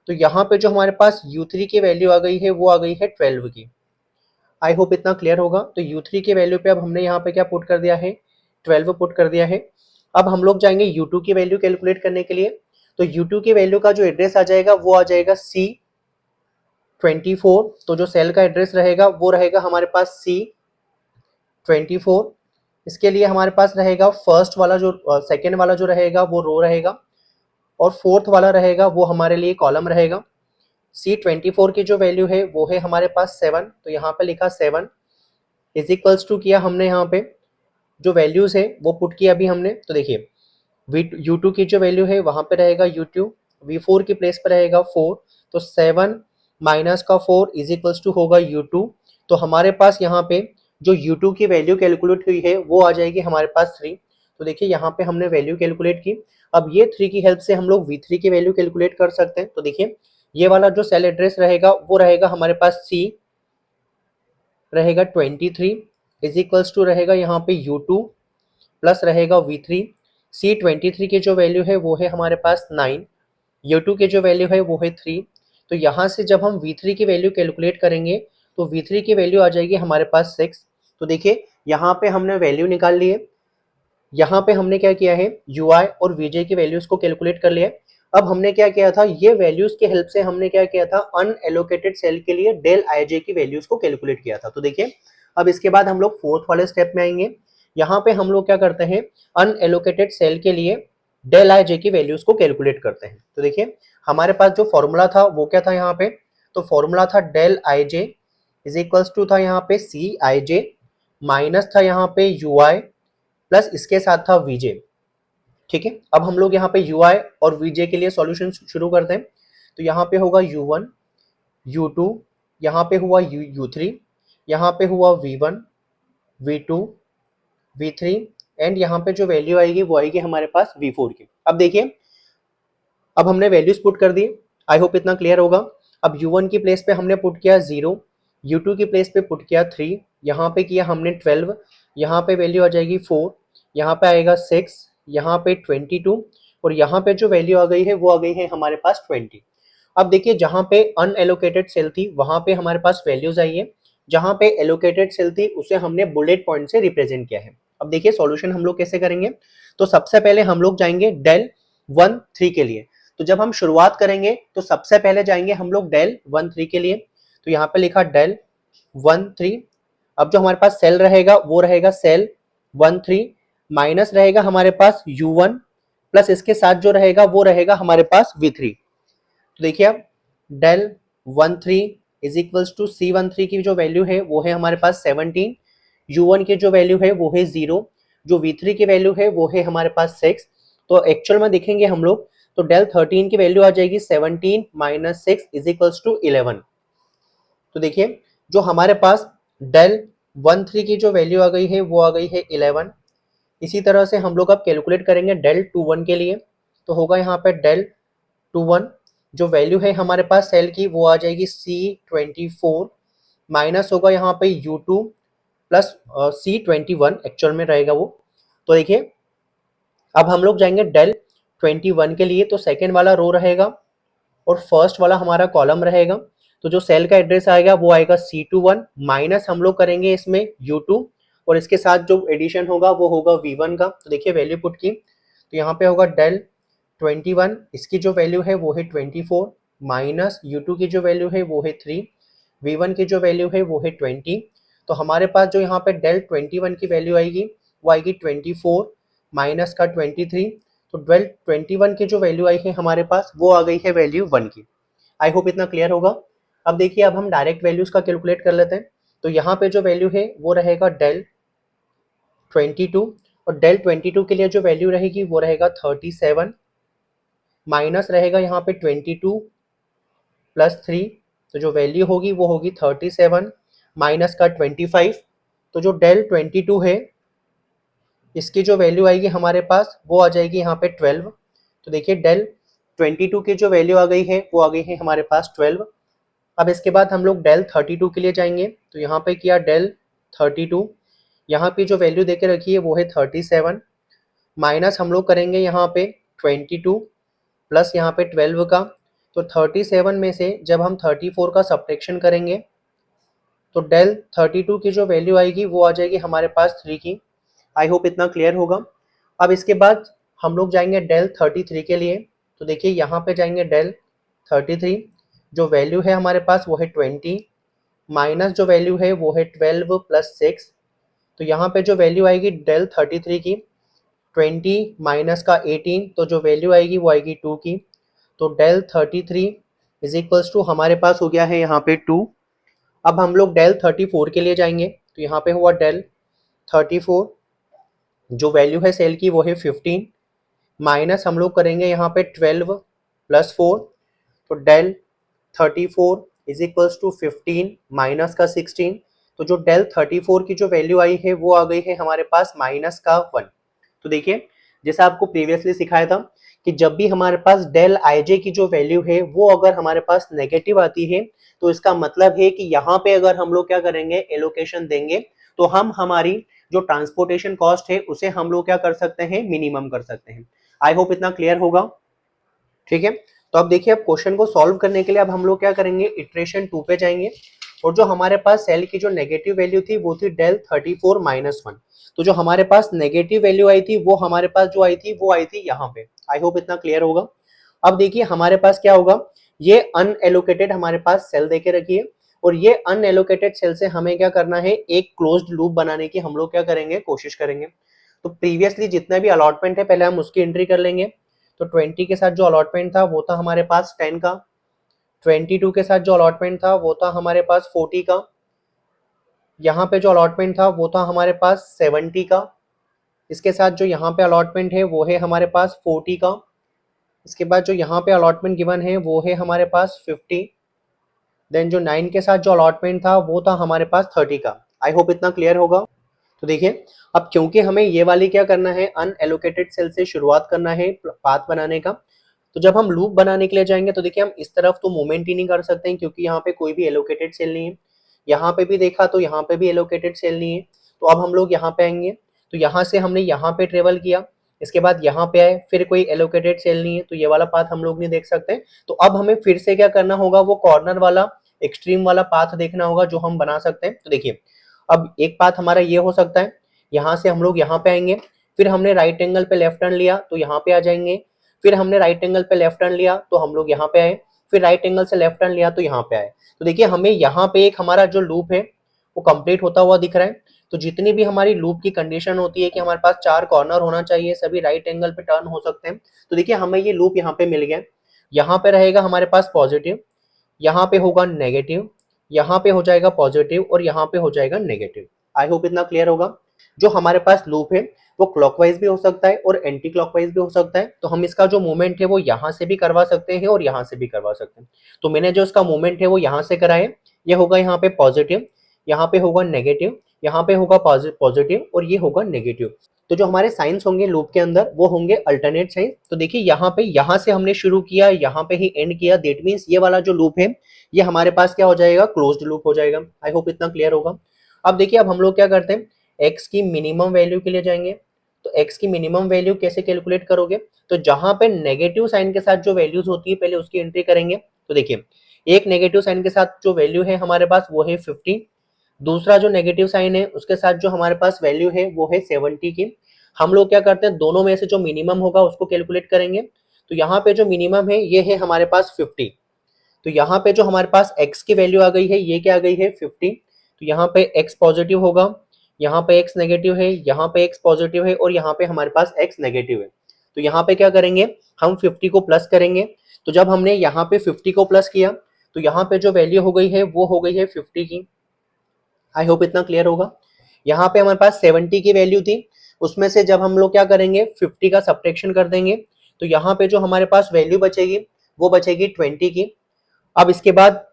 तो यहाँ पे जो हमारे पास U3 की वैल्यू आ गई है वो आ गई है 12 की। आई होप इतना क्लियर होगा। तो U3 की वैल्यू पे अब हमने यहाँ पे क्या पुट कर दिया है, 12 पुट कर दिया है। अब हम लोग जाएंगे U2 की वैल्यू कैलकुलेट करने के लिए। तो U2 की वैल्यू का जो एड्रेस आ जाएगा वो आ जाएगा C24, तो जो सेल का एड्रेस रहेगा वो रहेगा हमारे पास C24 इसके लिए हमारे पास रहेगा फर्स्ट वाला जो सेकेंड वाला जो रहेगा वो रो रहेगा, और फोर्थ वाला रहेगा वो हमारे लिए कॉलम रहेगा। C24 की जो वैल्यू है वो है हमारे पास 7, तो यहाँ पे लिखा 7 इज इक्वल्स टू किया हमने यहाँ पे जो वैल्यूज है वो पुट किया अभी हमने। तो देखिए U2 की जो वैल्यू है वहाँ पे रहेगा U2, V4 की प्लेस पे रहेगा 4, तो 7 माइनस का 4 इज इक्वल्स टू होगा U2। तो हमारे पास यहाँ पे जो U2 की वैल्यू कैलकुलेट हुई है वो आ जाएगी हमारे पास 3। तो देखिए यहाँ पे हमने वैल्यू कैलकुलेट की। अब ये 3 की हेल्प से हम लोग V3 की वैल्यू कैलकुलेट कर सकते हैं। तो देखिए ये वाला जो सेल एड्रेस रहेगा वो रहेगा हमारे पास C रहेगा 23 इज इक्वल्स टू रहेगा यहाँ पे U2 प्लस रहेगा V3। C23 की जो वैल्यू है वो है हमारे पास 9, U2 की जो वैल्यू है वो है 3। तो यहाँ से जब हम V3 की वैल्यू कैलकुलेट करेंगे तो V3 की वैल्यू आ जाएगी हमारे पास 6। तो देखिए यहाँ पे हमने वैल्यू निकाल ली है, यहाँ पे हमने क्या किया है UI और VJ की वैल्यूज को कैलकुलेट कर लिया। अब हमने क्या किया था, ये वैल्यूज की हेल्प से हमने क्या किया था, अनएलोकेटेड सेल के लिए डेल IJ की वैल्यूज को कैलकुलेट किया था। तो देखिए अब इसके बाद हम लोग फोर्थ वाले स्टेप में आएंगे। यहाँ पे हम लोग क्या करते हैं, अनएलोकेटेड सेल के लिए डेल IJ की वैल्यूज को कैलकुलेट करते हैं। तो देखिए हमारे पास जो फॉर्मूला था वो क्या था यहाँ पे, तो फॉर्मूला था del IJ is equals to था यहाँ पे CIJ माइनस था यहाँ पे UI प्लस इसके साथ था VJ। ठीक है, अब हम लोग यहाँ पे UI और VJ के लिए सॉल्यूशन शुरू करते हैं। तो यहाँ पे होगा U1 U2, यहाँ पे हुआ U3, यहाँ पे हुआ V1 V2 V3 एंड यहाँ पे जो वैल्यू आएगी वो आएगी हमारे पास V4 की। अब देखिए अब हमने वैल्यूज पुट कर दी, आई होप इतना क्लियर होगा। अब U1 की प्लेस पे हमने पुट किया 0, U2 की प्लेस पे पुट किया 3, यहाँ पे किया हमने 12, यहाँ पे वैल्यू आ जाएगी 4, यहाँ पे आएगा 6, यहाँ पे 22 और यहाँ पे जो वैल्यू आ गई है वो आ गई है हमारे पास 20। अब देखिए जहाँ पे अनएलोकेटेड सेल थी वहाँ पे हमारे पास वैल्यूज आई है, जहाँ पे एलोकेटेड सेल थी उसे हमने बुलेट पॉइंट से रिप्रेजेंट किया है। अब देखिए सॉल्यूशन हम लोग कैसे करेंगे, तो सबसे पहले हम लोग जाएंगे डेल 1 3 के लिए। तो जब हम शुरुआत करेंगे तो सबसे पहले जाएंगे हम लोग डेल 1 3 के लिए। तो यहाँ पे लिखा डेल 1 3। अब जो हमारे पास सेल रहेगा वो रहेगा सेल 1 3 माइनस रहेगा हमारे पास U1 प्लस इसके साथ जो रहेगा वो रहेगा हमारे पास V3। तो देखिए अब del 1 3 is equals to C13 की जो वैल्यू है वो है हमारे पास 17, U1 की जो वैल्यू है वो है 0, जो V3 की वैल्यू है वो है हमारे पास 6। तो एक्चुअल में देखेंगे हम लोग तो डेल 13 की वैल्यू आ जाएगी 17 माइनस 6 इज इक्वल्स टू 11। तो देखिए जो हमारे पास डेल 1 3 की जो वैल्यू आ गई है वो आ गई है 11। इसी तरह से हम लोग अब कैलकुलेट करेंगे डेल 21 के लिए। तो होगा यहाँ पे डेल 21 जो वैल्यू है हमारे पास सेल की वो आ जाएगी C24 माइनस होगा यहाँ पे U2 प्लस C21 एक्चुअल में रहेगा वो। तो देखिए अब हम लोग जाएंगे डेल 21 के लिए, तो सेकेंड वाला रो रहेगा और फर्स्ट वाला हमारा कॉलम रहेगा। तो जो सेल का एड्रेस आएगा वो आएगा C21 माइनस हम लोग करेंगे इसमें U2 और इसके साथ जो एडिशन होगा वो होगा V1 का। तो देखिए वैल्यू पुट की, तो यहाँ पे होगा डेल 21, इसकी जो वैल्यू है वो है 24 माइनस U2 की जो वैल्यू है वो है 3, V1 की जो वैल्यू है वो है 20। तो हमारे पास जो यहाँ पे डेल 21 की वैल्यू आएगी वो आएगी 24 माइनस का 23। तो डेल 21 की जो वैल्यू आई है हमारे पास वो आ गई है वैल्यू 1 की। आई होप इतना क्लियर होगा। अब देखिए अब हम डायरेक्ट वैल्यूज का कैलकुलेट कर लेते हैं। तो यहाँ पे जो वैल्यू है वो रहेगा डेल 22 और डेल 22 के लिए जो वैल्यू रहेगी वो रहेगा 37 माइनस रहेगा यहाँ पे 22 प्लस 3। तो जो वैल्यू होगी वो होगी 37 माइनस का 25। तो जो डेल 22 है इसकी जो वैल्यू आएगी हमारे पास वो आ जाएगी यहाँ पे 12। तो देखिए डेल 22 की जो वैल्यू आ गई है वो आ गई है हमारे पास 12। अब इसके बाद हम लोग डेल 32 के लिए जाएंगे। तो यहाँ पे किया डेल 32, यहाँ पे जो वैल्यू देके रखी है वो है 37 माइनस हम लोग करेंगे यहाँ पे 22 प्लस यहाँ पे 12 का। तो 37 में से जब हम 34 का सब्ट्रैक्शन करेंगे तो डेल 32 की जो वैल्यू आएगी वो आ जाएगी हमारे पास 3 की। आई होप इतना क्लियर होगा। अब इसके बाद हम लोग जाएंगे डेल 33 के लिए। तो देखिए यहाँ पे जाएंगे डेल 33, जो वैल्यू है हमारे पास वो है 20 माइनस जो वैल्यू है वो है 12 प्लस 6 तो यहाँ पे जो वैल्यू आएगी डेल 33 की 20 माइनस का 18, तो जो वैल्यू आएगी वो आएगी 2 की। तो डेल 33 इज इक्वल्स टू हमारे पास हो गया है यहाँ पे 2। अब हम लोग डेल 34 के लिए जाएंगे, तो यहाँ पे हुआ डेल 34, जो वैल्यू है सेल की वो है 15, माइनस हम लोग करेंगे यहाँ पे 12 प्लस 4, तो del 34 is equals to 15 minus का 16। तो जो डेल 34 की जो वैल्यू आई है वो आ गई है हमारे पास माइनस का 1। तो देखिए जैसा आपको प्रीवियसली सिखाया था कि जब भी हमारे पास डेल आई जे की जो वैल्यू है वो अगर हमारे पास नेगेटिव आती है तो इसका मतलब है कि यहाँ पे अगर हम लोग क्या करेंगे, एलोकेशन देंगे, तो हम हमारी जो ट्रांसपोर्टेशन कॉस्ट है उसे हम लोग क्या कर सकते हैं, मिनिमम कर सकते हैं। आई होप इतना क्लियर होगा। ठीक है, तो अब देखिए अब क्वेश्चन को सॉल्व करने के लिए अब हम लोग क्या करेंगे, इटरेशन 2 पे जाएंगे और जो हमारे पास सेल की जो नेगेटिव वैल्यू थी वो थी डेल 34 माइनस 1। तो जो हमारे पास नेगेटिव वैल्यू आई थी वो हमारे पास जो आई थी वो आई थी यहाँ पे। आई होप इतना क्लियर होगा। अब देखिए हमारे पास क्या होगा, ये अनएलोकेटेड हमारे पास सेल देके रखिए और ये अनएलोकेटेड सेल से हमें क्या करना है, एक क्लोज्ड लूप बनाने की हम लोग क्या करेंगे, कोशिश करेंगे। तो प्रीवियसली जितना भी अलॉटमेंट है पहले हम उसकी एंट्री कर लेंगे। तो 20 के साथ जो अलॉटमेंट था वो था हमारे पास 10 का, 22 के साथ जो अलॉटमेंट था वो था हमारे पास 40 का, यहाँ पे जो अलॉटमेंट था वो था हमारे पास 70 का, इसके साथ जो यहाँ पे अलॉटमेंट है वो है हमारे पास 40 का, इसके बाद जो यहाँ पे अलॉटमेंट गिवन है वो है हमारे पास 50, देन जो 9 के साथ जो अलॉटमेंट था वो था हमारे पास 30 का। आई होप इतना क्लियर होगा। तो देखिए अब क्योंकि हमें ये वाली क्या करना है, अनएलोकेटेड सेल से शुरुआत करना है पाथ बनाने का, तो जब हम लूप बनाने के लिए जाएंगे तो देखिए हम इस तरफ तो मूवमेंट ही नहीं कर सकते हैं क्योंकि यहाँ पे कोई भी एलोकेटेड सेल नहीं है। यहाँ पे भी देखा तो यहाँ पे भी एलोकेटेड सेल नहीं है। तो अब हम लोग यहाँ पे आएंगे, तो यहाँ से हमने यहाँ पे ट्रेवल किया, इसके बाद यहाँ पे आए, फिर कोई एलोकेटेड सेल नहीं है तो ये वाला पाथ हम लोग नहीं देख सकते। तो अब हमें फिर से क्या करना होगा, वो कॉर्नर वाला एक्सट्रीम वाला पाथ देखना होगा जो हम बना सकते हैं। तो देखिए अब एक पाथ हमारा ये हो सकता है, यहाँ से हम लोग यहाँ पे आएंगे, फिर हमने राइट एंगल पे लेफ्ट टर्न लिया तो यहाँ पे आ जाएंगे, फिर हमने राइट एंगल पे लेफ्ट टर्न लिया तो हम लोग यहाँ पे आए, फिर राइट एंगल से लेफ्ट टर्न लिया तो यहाँ पे आए। तो देखिए हमें यहाँ पे एक हमारा जो लूप है वो कंप्लीट होता हुआ दिख रहा है। तो जितनी भी हमारी लूप की कंडीशन होती है कि हमारे पास 4 कॉर्नर होना चाहिए, सभी राइट एंगल पे टर्न हो सकते हैं, तो देखिए हमें ये लूप यहाँ पे मिल गया। यहाँ पे रहेगा हमारे पास पॉजिटिव, यहाँ पे होगा नेगेटिव, यहाँ पे हो जाएगा पॉजिटिव और यहाँ पे हो जाएगा नेगेटिव। आई होप इतना क्लियर होगा। जो हमारे पास लूप है वो क्लॉकवाइज भी हो सकता है और एंटी क्लॉकवाइज भी हो सकता है। तो हम इसका जो मूवमेंट है वो यहाँ से भी करवा सकते हैं और यहाँ से भी करवा सकते हैं। तो मैंने जो इसका मूवमेंट है वो यहाँ से करा है, ये होगा यहाँ पे पॉजिटिव, यहाँ पे होगा नेगेटिव, यहाँ पे होगा पॉजिटिव और ये होगा नेगेटिव। तो जो हमारे साइंस होंगे लूप के अंदर वो होंगे अल्टरनेट साइन। तो देखिए यहाँ पे, यहाँ से हमने शुरू किया, यहाँ पे ही एंड किया, दैट मीन्स ये वाला जो लूप है ये हमारे पास क्या हो जाएगा, क्लोज्ड लूप हो जाएगा। आई होप इतना क्लियर होगा। अब देखिए अब हम लोग क्या करते हैं, एक्स की मिनिमम वैल्यू के लिए जाएंगे। तो एक्स की मिनिमम वैल्यू कैसे कैलकुलेट करोगे, तो जहां पे नेगेटिव साइन के साथ जो वैल्यूज होती है पहले उसकी एंट्री करेंगे। तो देखिए एक नेगेटिव साइन के साथ जो वैल्यू है हमारे पास वो है 50, दूसरा जो नेगेटिव साइन है उसके साथ जो हमारे पास वैल्यू है वो है 70 की। हम लोग क्या करते हैं, दोनों में से जो मिनिमम होगा उसको कैलकुलेट करेंगे। तो यहाँ पे जो मिनिमम है ये है हमारे पास 50। तो यहाँ पे जो हमारे पास x की वैल्यू आ गई है ये क्या आ गई है 50। तो यहाँ पे x पॉजिटिव होगा, यहाँ पे x नेगेटिव है, यहाँ पे x पॉजिटिव है और यहाँ पे हमारे पास x नेगेटिव है। तो यहाँ पे क्या करेंगे, हम 50 को प्लस करेंगे। तो जब हमने यहाँ पे 50 को प्लस किया तो यहाँ पे जो वैल्यू हो गई है वो हो गई है 50 की। आई होप इतना क्लियर होगा। यहाँ पे हमारे पास 70 की वैल्यू थी, उसमें से जब हम लोग क्या करेंगे 50 का सब्ट्रैक्शन कर देंगे तो यहाँ पे जो हमारे पास वैल्यू बचेगी वो बचेगी 20 की। अब इसके बाद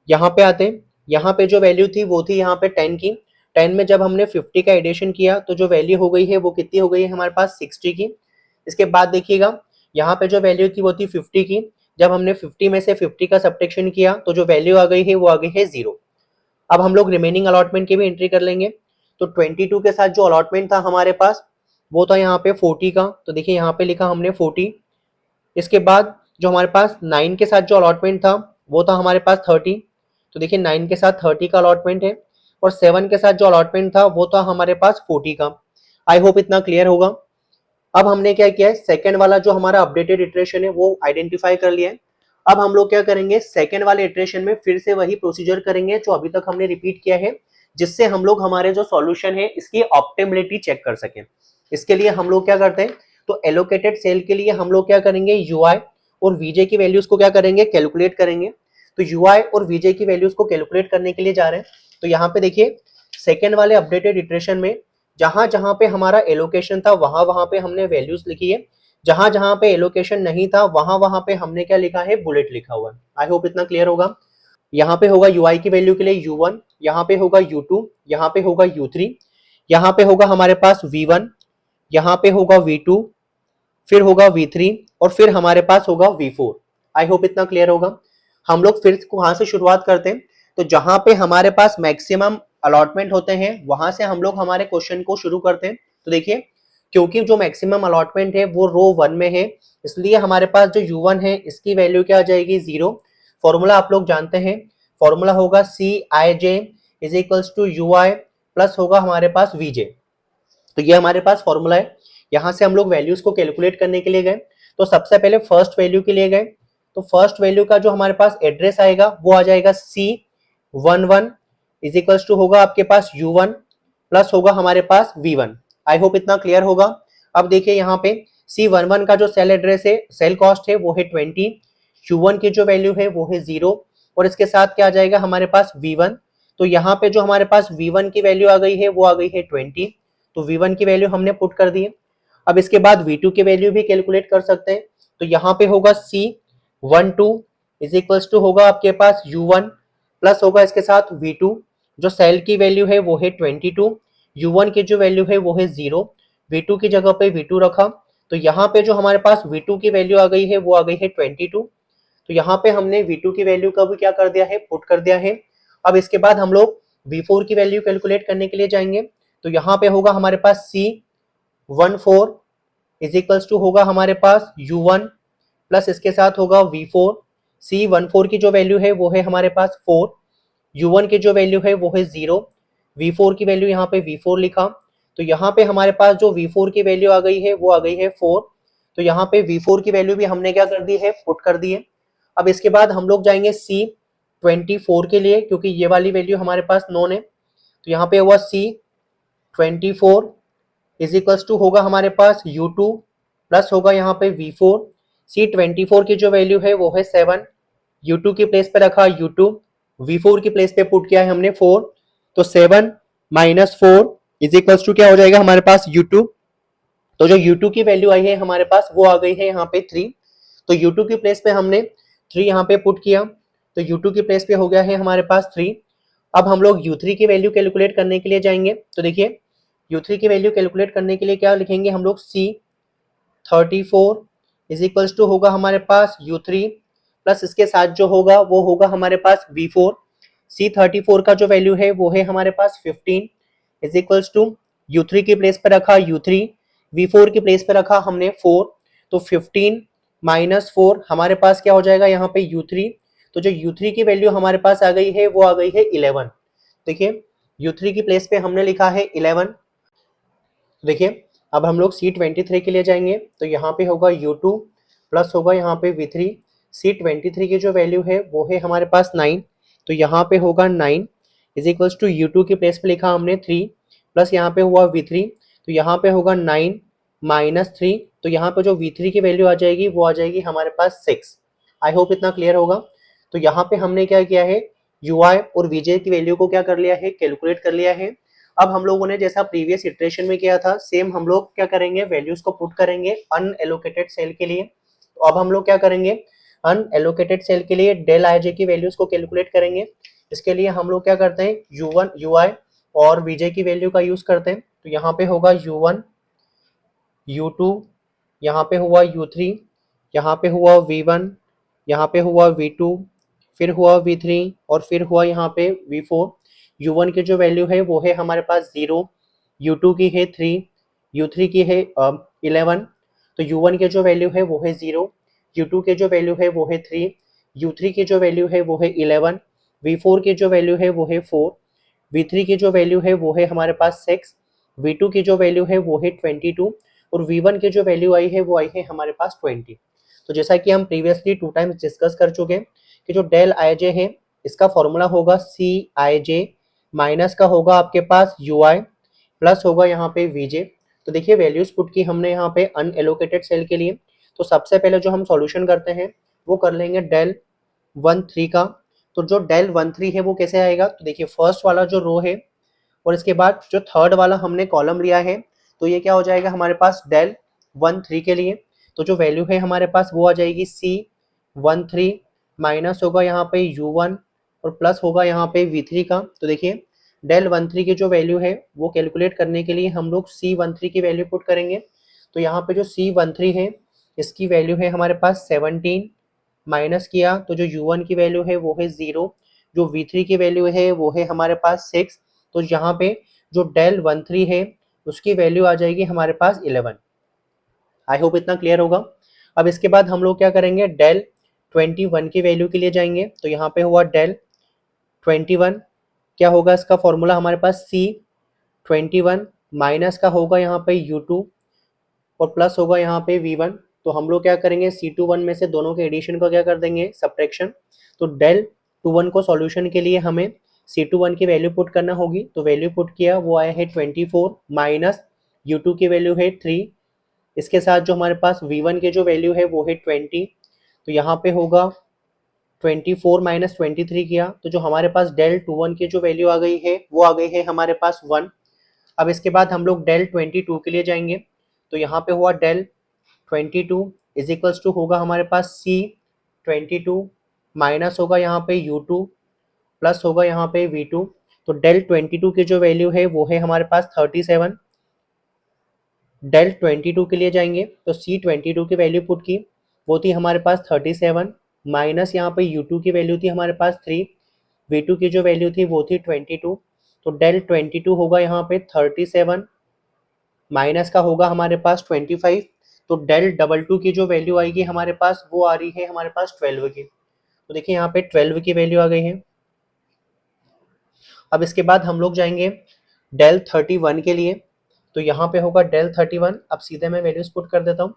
यहाँ पे आते हैं, यहाँ पे जो वैल्यू थी वो थी यहाँ पे 10 की। 10 में जब हमने 50 का एडिशन किया तो जो वैल्यू हो गई है वो कितनी हो गई है हमारे पास 60 की। इसके बाद देखिएगा यहाँ पे जो वैल्यू थी वो थी 50 की, जब हमने 50 में से 50 का सब्ट्रैक्शन किया तो जो वैल्यू आ गई है वो आ गई है 0। अब हम लोग रिमेनिंग अलॉटमेंट की भी एंट्री कर लेंगे। तो 22 के साथ जो अलॉटमेंट था हमारे पास वो था यहाँ पे 40 का। तो देखिए यहाँ पे लिखा हमने 40। इसके बाद जो हमारे पास 9 के साथ जो अलॉटमेंट था वो था हमारे पास 30। तो देखिए 9 के साथ 30 का अलॉटमेंट है और 7 के साथ जो अलॉटमेंट था वो था हमारे पास 40 का। आई होप इतना क्लियर होगा। अब हमने क्या किया है, सेकंड वाला जो हमारा अपडेटेड इटरेशन है वो आइडेंटिफाई कर लिया है। अब हम लोग क्या करेंगे, सेकंड वाले इटरेशन में फिर से वही प्रोसीजर करेंगे जो अभी तक हमने रिपीट किया है जिससे हम लोग हमारे जो सॉल्यूशन है इसकी ऑप्टिमिलिटी चेक कर सकें। इसके लिए हम लोग क्या करते हैं, तो एलोकेटेड सेल के लिए हम लोग क्या करेंगे, यूआई और वीजे की वैल्यूज को क्या करेंगे, कैलकुलेट करेंगे। तो यूआई और वीजे की वैल्यूज को कैलकुलेट करने के लिए जा रहे हैं। तो यहाँ पे देखिए सेकेंड वाले अपडेटेड इटरेशन में जहां जहां पे हमारा एलोकेशन था वहां वहां पे हमने वैल्यूज लिखी है, जहां जहां पे एलोकेशन नहीं था वहां वहां पे हमने क्या लिखा है, बुलेट लिखा हुआ है। आई होप इतना क्लियर होगा। यहाँ पे होगा यूआई की वैल्यू के लिए U1, यहाँ पे होगा U2, यहाँ पे होगा U3, यहाँ पे होगा हमारे पास V1, यहाँ पे होगा V2, फिर होगा V3 और फिर हमारे पास होगा V4। आई होप इतना क्लियर होगा। हम लोग फिर वहां से शुरुआत करते हैं। तो जहां पे हमारे पास मैक्सिमम अलॉटमेंट होते हैं वहां से हम लोग हमारे क्वेश्चन को शुरू करते हैं। तो देखिए क्योंकि जो मैक्सिमम अलॉटमेंट है वो रो 1 में है, इसलिए हमारे पास जो U1 है इसकी वैल्यू क्या आ जाएगी, 0। फॉर्मूला आप लोग जानते हैं, फॉर्मूला होगा CIJ is equals to UI plus होगा हमारे पास VJ। तो ये हमारे पास फॉर्मूला है। यहां से हम लोग वैल्यूज को कैलकुलेट करने के लिए गए। तो सबसे पहले फर्स्ट वैल्यू के लिए गए। तो फर्स्ट वैल्यू का जो हमारे पास एड्रेस आएगा वो आ जाएगा C11 इज इक्वल्स टू होगा आपके पास U1 प्लस होगा हमारे पास V1। आई होप इतना क्लियर होगा। अब देखिए यहाँ पे C11 का जो सेल एड्रेस है, सेल कॉस्ट है वो है 20, U1 की जो वैल्यू है वो है 0 और इसके साथ क्या आ जाएगा हमारे पास V1। तो यहाँ पे जो हमारे पास V1 की वैल्यू आ गई है वो आ गई है 20, तो V1 की वैल्यू हमने पुट कर दी है। अब इसके बाद V2 की वैल्यू भी कैलकुलेट कर सकते हैं। तो यहाँ पे होगा C12 इज इक्वल्स टू होगा आपके पास U1 प्लस होगा इसके साथ V2, जो सेल की वैल्यू है वो है 22, U1 की जो वैल्यू है वो है 0, V2 की जगह पे V2 रखा। तो यहाँ पे जो हमारे पास V2 की वैल्यू आ गई है वो आ गई है 22। तो यहाँ पे हमने V2 की वैल्यू का भी क्या कर दिया है, पुट कर दिया है। अब इसके बाद हम लोग V4 की वैल्यू कैलकुलेट करने के लिए जाएंगे। तो यहाँ पे होगा हमारे पास C14 इज इक्वल्स टू होगा हमारे पास U1 प्लस इसके साथ होगा V4। C14 की जो वैल्यू है वो है हमारे पास 4, U1 की जो वैल्यू है वो है 0, V4 की वैल्यू यहाँ पे V4 लिखा। तो यहाँ पे हमारे पास जो V4 की वैल्यू आ गई है वो आ गई है 4। तो यहाँ पे V4 की वैल्यू भी हमने क्या कर दी है, पुट कर दी है। अब इसके बाद हम लोग जाएंगे C24 के लिए, क्योंकि ये वाली वैल्यू हमारे पास नोन है। तो यहाँ पे हुआ C24 इज इक्वल्स टू होगा हमारे पास U2 प्लस होगा यहाँ पे V4। C24 की जो वैल्यू है वो है 7, U2 की प्लेस पे रखा U2, V4 की प्लेस पे पुट किया है हमने 4। तो 7 माइनस 4 इज इक्वल्स टू क्या हो जाएगा हमारे पास U2। तो जो U2 की वैल्यू आई है हमारे पास वो आ गई है यहाँ पे 3। तो U2 की प्लेस पे हमने 3 यहाँ पे पुट किया, तो U2 की प्लेस पे हो गया है हमारे पास 3। अब हम लोग U3 की वैल्यू कैलकुलेट करने के लिए जाएंगे। तो देखिए U3 की वैल्यू कैलकुलेट करने के लिए क्या लिखेंगे हम लोग, C34 इज इक्वल्स टू होगा हमारे पास U3 प्लस इसके साथ जो होगा वो होगा हमारे पास V4। C34 का जो वैल्यू है वो है हमारे पास 15 इज इक्वल्स टू U3 की प्लेस पे रखा U3, V4 की प्लेस पे रखा हमने 4। तो 15 माइनस 4 हमारे पास क्या हो जाएगा यहाँ पे U3। तो जो U3 की वैल्यू हमारे पास आ गई है वो आ गई है 11। देखिए U3 की प्लेस पे हमने लिखा है 11। देखिए अब हम लोग C23 के लिए जाएंगे। तो यहाँ पे होगा U2 प्लस होगा यहाँ पे V3। C23 की जो वैल्यू है वो है हमारे पास 9। तो यहाँ पे होगा 9 इज इक्वल्स टू U2 की प्लेस पे लिखा हमने 3 प्लस यहाँ पे हुआ V3। तो यहाँ पे होगा 9 माइनस 3। तो यहाँ पे जो V3 की वैल्यू आ जाएगी वो आ जाएगी हमारे पास 6। आई होप इतना क्लियर होगा। तो यहाँ पे हमने क्या किया है, UI और VJ की वैल्यू को क्या कर लिया है, कैलकुलेट कर लिया है। अब हम लोगों ने जैसा प्रीवियस इटरेशन में किया था सेम हम लोग क्या करेंगे, वैल्यूज को पुट करेंगे अनएलोकेटेड सेल के लिए। तो अब हम लोग क्या करेंगे, अनएलोकेटेड सेल के लिए डेल IJ की वैल्यूज को कैलकुलेट करेंगे। इसके लिए हम लोग क्या करते हैं, U1 UI और VJ की वैल्यू का यूज करते हैं। तो यहाँ पे होगा U1 U2, यहाँ पे हुआ U3, यहाँ पे हुआ V1, यहाँ पे हुआ V2, फिर हुआ V3 और फिर हुआ यहाँ पे V4। U1 की जो वैल्यू है वो है हमारे पास 0, U2 की है 3, U3 की है 11। तो U1 की जो वैल्यू है वो है 0, U2 की जो वैल्यू है वो है 3, U3 की जो वैल्यू है वो है 11, V4 की जो वैल्यू है वो है 4, V3 की जो वैल्यू है वो है हमारे पास 6, V2 की जो वैल्यू है वो है 22 और V1 की जो वैल्यू आई है वो आई है हमारे पास 20। तो जैसा कि हम प्रीवियसली 2 टाइम्स डिस्कस कर चुके हैं कि जो डेल IJ है इसका फॉर्मूला होगा CIJ माइनस का होगा आपके पास UI, प्लस होगा यहाँ पे VJ। तो देखिए वैल्यूज पुट की हमने यहाँ पे अनएलोकेटेड सेल के लिए। तो सबसे पहले जो हम सॉल्यूशन करते हैं वो कर लेंगे डेल 1 3 का। तो जो डेल 1 3 है वो कैसे आएगा, तो देखिए फर्स्ट वाला जो रो है और इसके बाद जो थर्ड वाला हमने कॉलम लिया है, तो ये क्या हो जाएगा हमारे पास डेल 1 3 के लिए। तो जो वैल्यू है हमारे पास वो आ जाएगी C 1 3, माइनस होगा यहाँ पे U1 और प्लस होगा यहाँ पे V3 का। तो देखिए डेल 1 3 की जो वैल्यू है वो कैलकुलेट करने के लिए हम लोग C 1 3 की वैल्यू पुट करेंगे। तो यहाँ पे जो C 1 3 है इसकी वैल्यू है हमारे पास 17, माइनस किया तो जो U1 की वैल्यू है वो है 0, जो V3 की वैल्यू है वो है हमारे पास 6। तो यहाँ पे जो डेल 1 3 है उसकी वैल्यू आ जाएगी हमारे पास 11। आई होप इतना क्लियर होगा। अब इसके बाद हम लोग क्या करेंगे, डेल 21 की वैल्यू के लिए जाएंगे। तो यहाँ पे हुआ डेल 21, क्या होगा इसका फॉर्मूला हमारे पास C 21, माइनस का होगा यहाँ पे U2 और प्लस होगा यहाँ पे V1। तो हम लोग क्या करेंगे, C 21 में से दोनों के एडिशन को क्या कर देंगे, सब्ट्रैक्शन। तो डेल 21 को सॉल्यूशन के लिए हमें C 21 की वैल्यू पुट करना होगी। तो वैल्यू पुट किया वो आया है 24, माइनस U2 की वैल्यू है 3, इसके साथ जो हमारे पास V1 के जो वैल्यू है वो है 20। तो यहाँ पे होगा 24 माइनस 23 किया तो जो हमारे पास डेल 21 की जो वैल्यू आ गई है वो आ गई है हमारे पास 1। अब इसके बाद हम लोग डेल 22 के लिए जाएंगे। तो यहाँ पे हुआ डेल 22 इज इक्वल्स टू होगा हमारे पास C 22, माइनस होगा यहाँ पे U2, प्लस होगा यहाँ पे V2। तो डेल 22 की जो वैल्यू है वो है हमारे पास 37। डेल 22 के लिए जाएंगे तो C 22 की वैल्यू पुट की, वो थी हमारे पास 37, माइनस यहाँ पे U2 की वैल्यू थी हमारे पास 3, V2 की जो वैल्यू थी वो थी 22। तो डेल 22 होगा यहाँ पे 37, माइनस का होगा हमारे पास 25। तो डेल 22 की जो वैल्यू आएगी हमारे पास वो आ रही है हमारे पास 12 की। तो देखिए यहाँ पे 12 की वैल्यू आ गई है। अब इसके बाद हम लोग जाएंगे डेल 31 के लिए। तो यहाँ पे होगा डेल 31, अब सीधे मैं वैल्यूज पुट कर देता हूँ।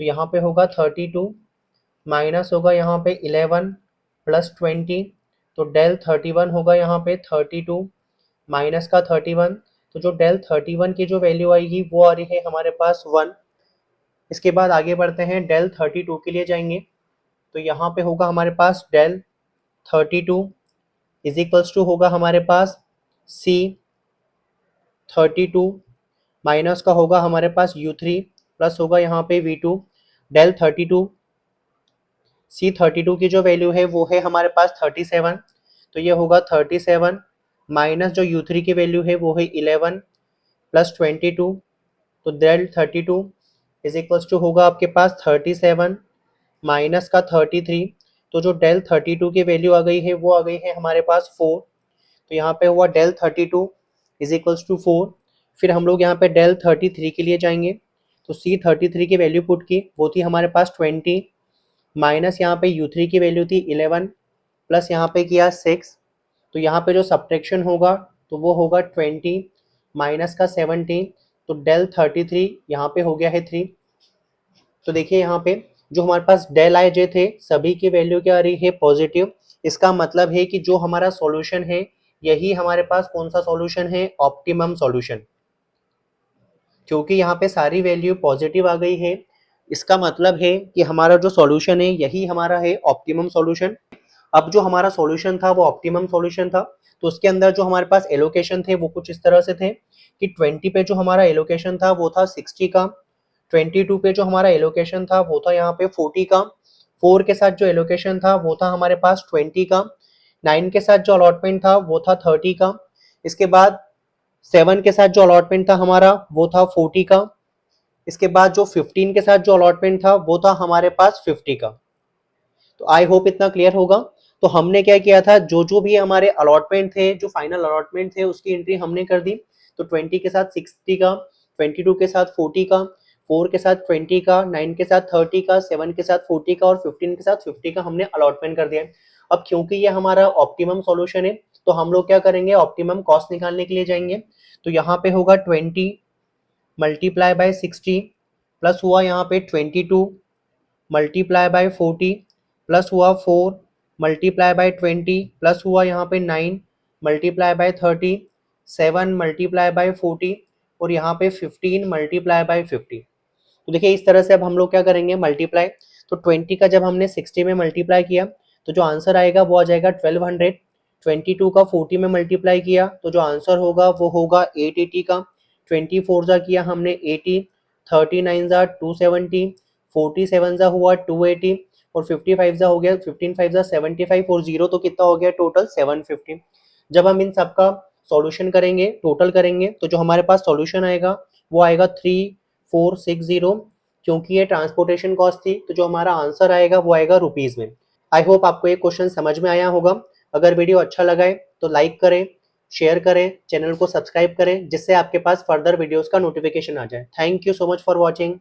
तो यहाँ पे होगा 32, माइनस होगा यहाँ पे 11 प्लस 20। तो डेल 31 होगा यहाँ पे 32 माइनस का 31। तो जो डेल 31 की जो वैल्यू आएगी वो आ रही है हमारे पास 1। इसके बाद आगे बढ़ते हैं, डेल 32 के लिए जाएंगे। तो यहाँ पे होगा हमारे पास डेल 32 इज इक्वल्स टू होगा हमारे पास C 32, माइनस का होगा हमारे पास U3, प्लस होगा यहाँ पे V2। डेल 32 C 32 की जो वैल्यू है वो है हमारे पास 37। तो ये होगा 37 माइनस जो U3 की वैल्यू है वो है 11 प्लस 22। तो डेल 32 इज इक्वल्स टू होगा आपके पास 37 माइनस का 33। तो जो डेल 32 की वैल्यू आ गई है वो आ गई है हमारे पास 4। तो यहाँ पे हुआ डेल 32 इज इक्वल्स टू 4। फिर हम लोग यहाँ पे डेल 33 के लिए जाएंगे। तो C 33 की वैल्यू पुट की, वो थी हमारे पास 20, माइनस यहाँ पे U3 की वैल्यू थी 11, प्लस यहाँ पे किया 6। तो यहाँ पे जो सब्ट्रैक्शन होगा तो वो होगा 20 माइनस का 17। तो डेल 33 यहाँ पे हो गया है 3। तो देखिए यहाँ पे जो हमारे पास डेल आई जे थे सभी की वैल्यू क्या आ रही है, पॉजिटिव। इसका मतलब है कि जो हमारा सॉल्यूशन है यही हमारे पास कौन सा सॉल्यूशन है, ऑप्टिमम सॉल्यूशन। क्योंकि यहाँ पे सारी वैल्यू पॉजिटिव आ गई है, इसका मतलब है कि हमारा जो सॉल्यूशन है यही हमारा है ऑप्टिमम सॉल्यूशन। अब जो हमारा सॉल्यूशन था वो ऑप्टिमम सॉल्यूशन था, तो उसके अंदर जो हमारे पास एलोकेशन थे वो कुछ इस तरह से थे कि 20 पे जो हमारा एलोकेशन था वो था 60 का, 22 पे जो हमारा एलोकेशन था वो था यहाँ पे 40 का, 4 के साथ जो एलोकेशन था वो था हमारे पास 20 का, 9 के साथ जो अलॉटमेंट था वो था 30 का, इसके बाद 7 के साथ जो अलॉटमेंट था हमारा वो था 40 का, इसके बाद जो 15 के साथ जो अलॉटमेंट था वो था हमारे पास 50 का। तो आई होप इतना क्लियर होगा। तो हमने क्या किया था, जो जो भी हमारे अलॉटमेंट थे, जो फाइनल अलॉटमेंट थे उसकी एंट्री हमने कर दी। तो 20 के साथ 60 का, 22 के साथ 40 का, 4 के साथ 20 का, 9 के साथ 30 का, 7 के साथ 40 का और 15 के साथ 50 का हमने अलॉटमेंट कर दिया। अब क्योंकि ये हमारा ऑप्टिमम सॉल्यूशन है तो हम लोग क्या करेंगे, ऑप्टिमम कॉस्ट निकालने के लिए जाएंगे। तो यहाँ पे होगा 20 मल्टीप्लाई बाय 60 प्लस हुआ यहाँ पे 22 मल्टीप्लाई बाय 40 प्लस हुआ 4 मल्टीप्लाई बाय 20 प्लस हुआ यहाँ पे 9 मल्टीप्लाई बाय 30, 7 मल्टीप्लाई बाय 40 और यहाँ पे 15 मल्टीप्लाई बाय 50। तो देखिए इस तरह से अब हम लोग क्या करेंगे मल्टीप्लाई। तो 20 का जब हमने 60 में मल्टीप्लाई किया तो जो आंसर आएगा वो आ जाएगा 1200। 22 का 40 में मल्टीप्लाई किया तो जो आंसर होगा वो होगा 880 का। 24 जा किया हमने 80, 39 जा 270, 47 जा हुआ 280 और 55 जा हो गया 15 5 जा 75 और 0 तो कितना हो गया टोटल 750। जब हम इन सब का सॉल्यूशन करेंगे टोटल करेंगे तो जो हमारे पास सॉल्यूशन आएगा वो आएगा 3460। क्योंकि ये ट्रांसपोर्टेशन कॉस्ट थी तो जो हमारा आंसर आएगा वो आएगा रुपीज़ में। आई होप आपको ये क्वेश्चन समझ में आया होगा। अगर वीडियो अच्छा लगा है तो लाइक करें, शेयर करें, चैनल को सब्सक्राइब करें जिससे आपके पास फर्दर वीडियोस का नोटिफिकेशन आ जाए। Thank you so much for watching.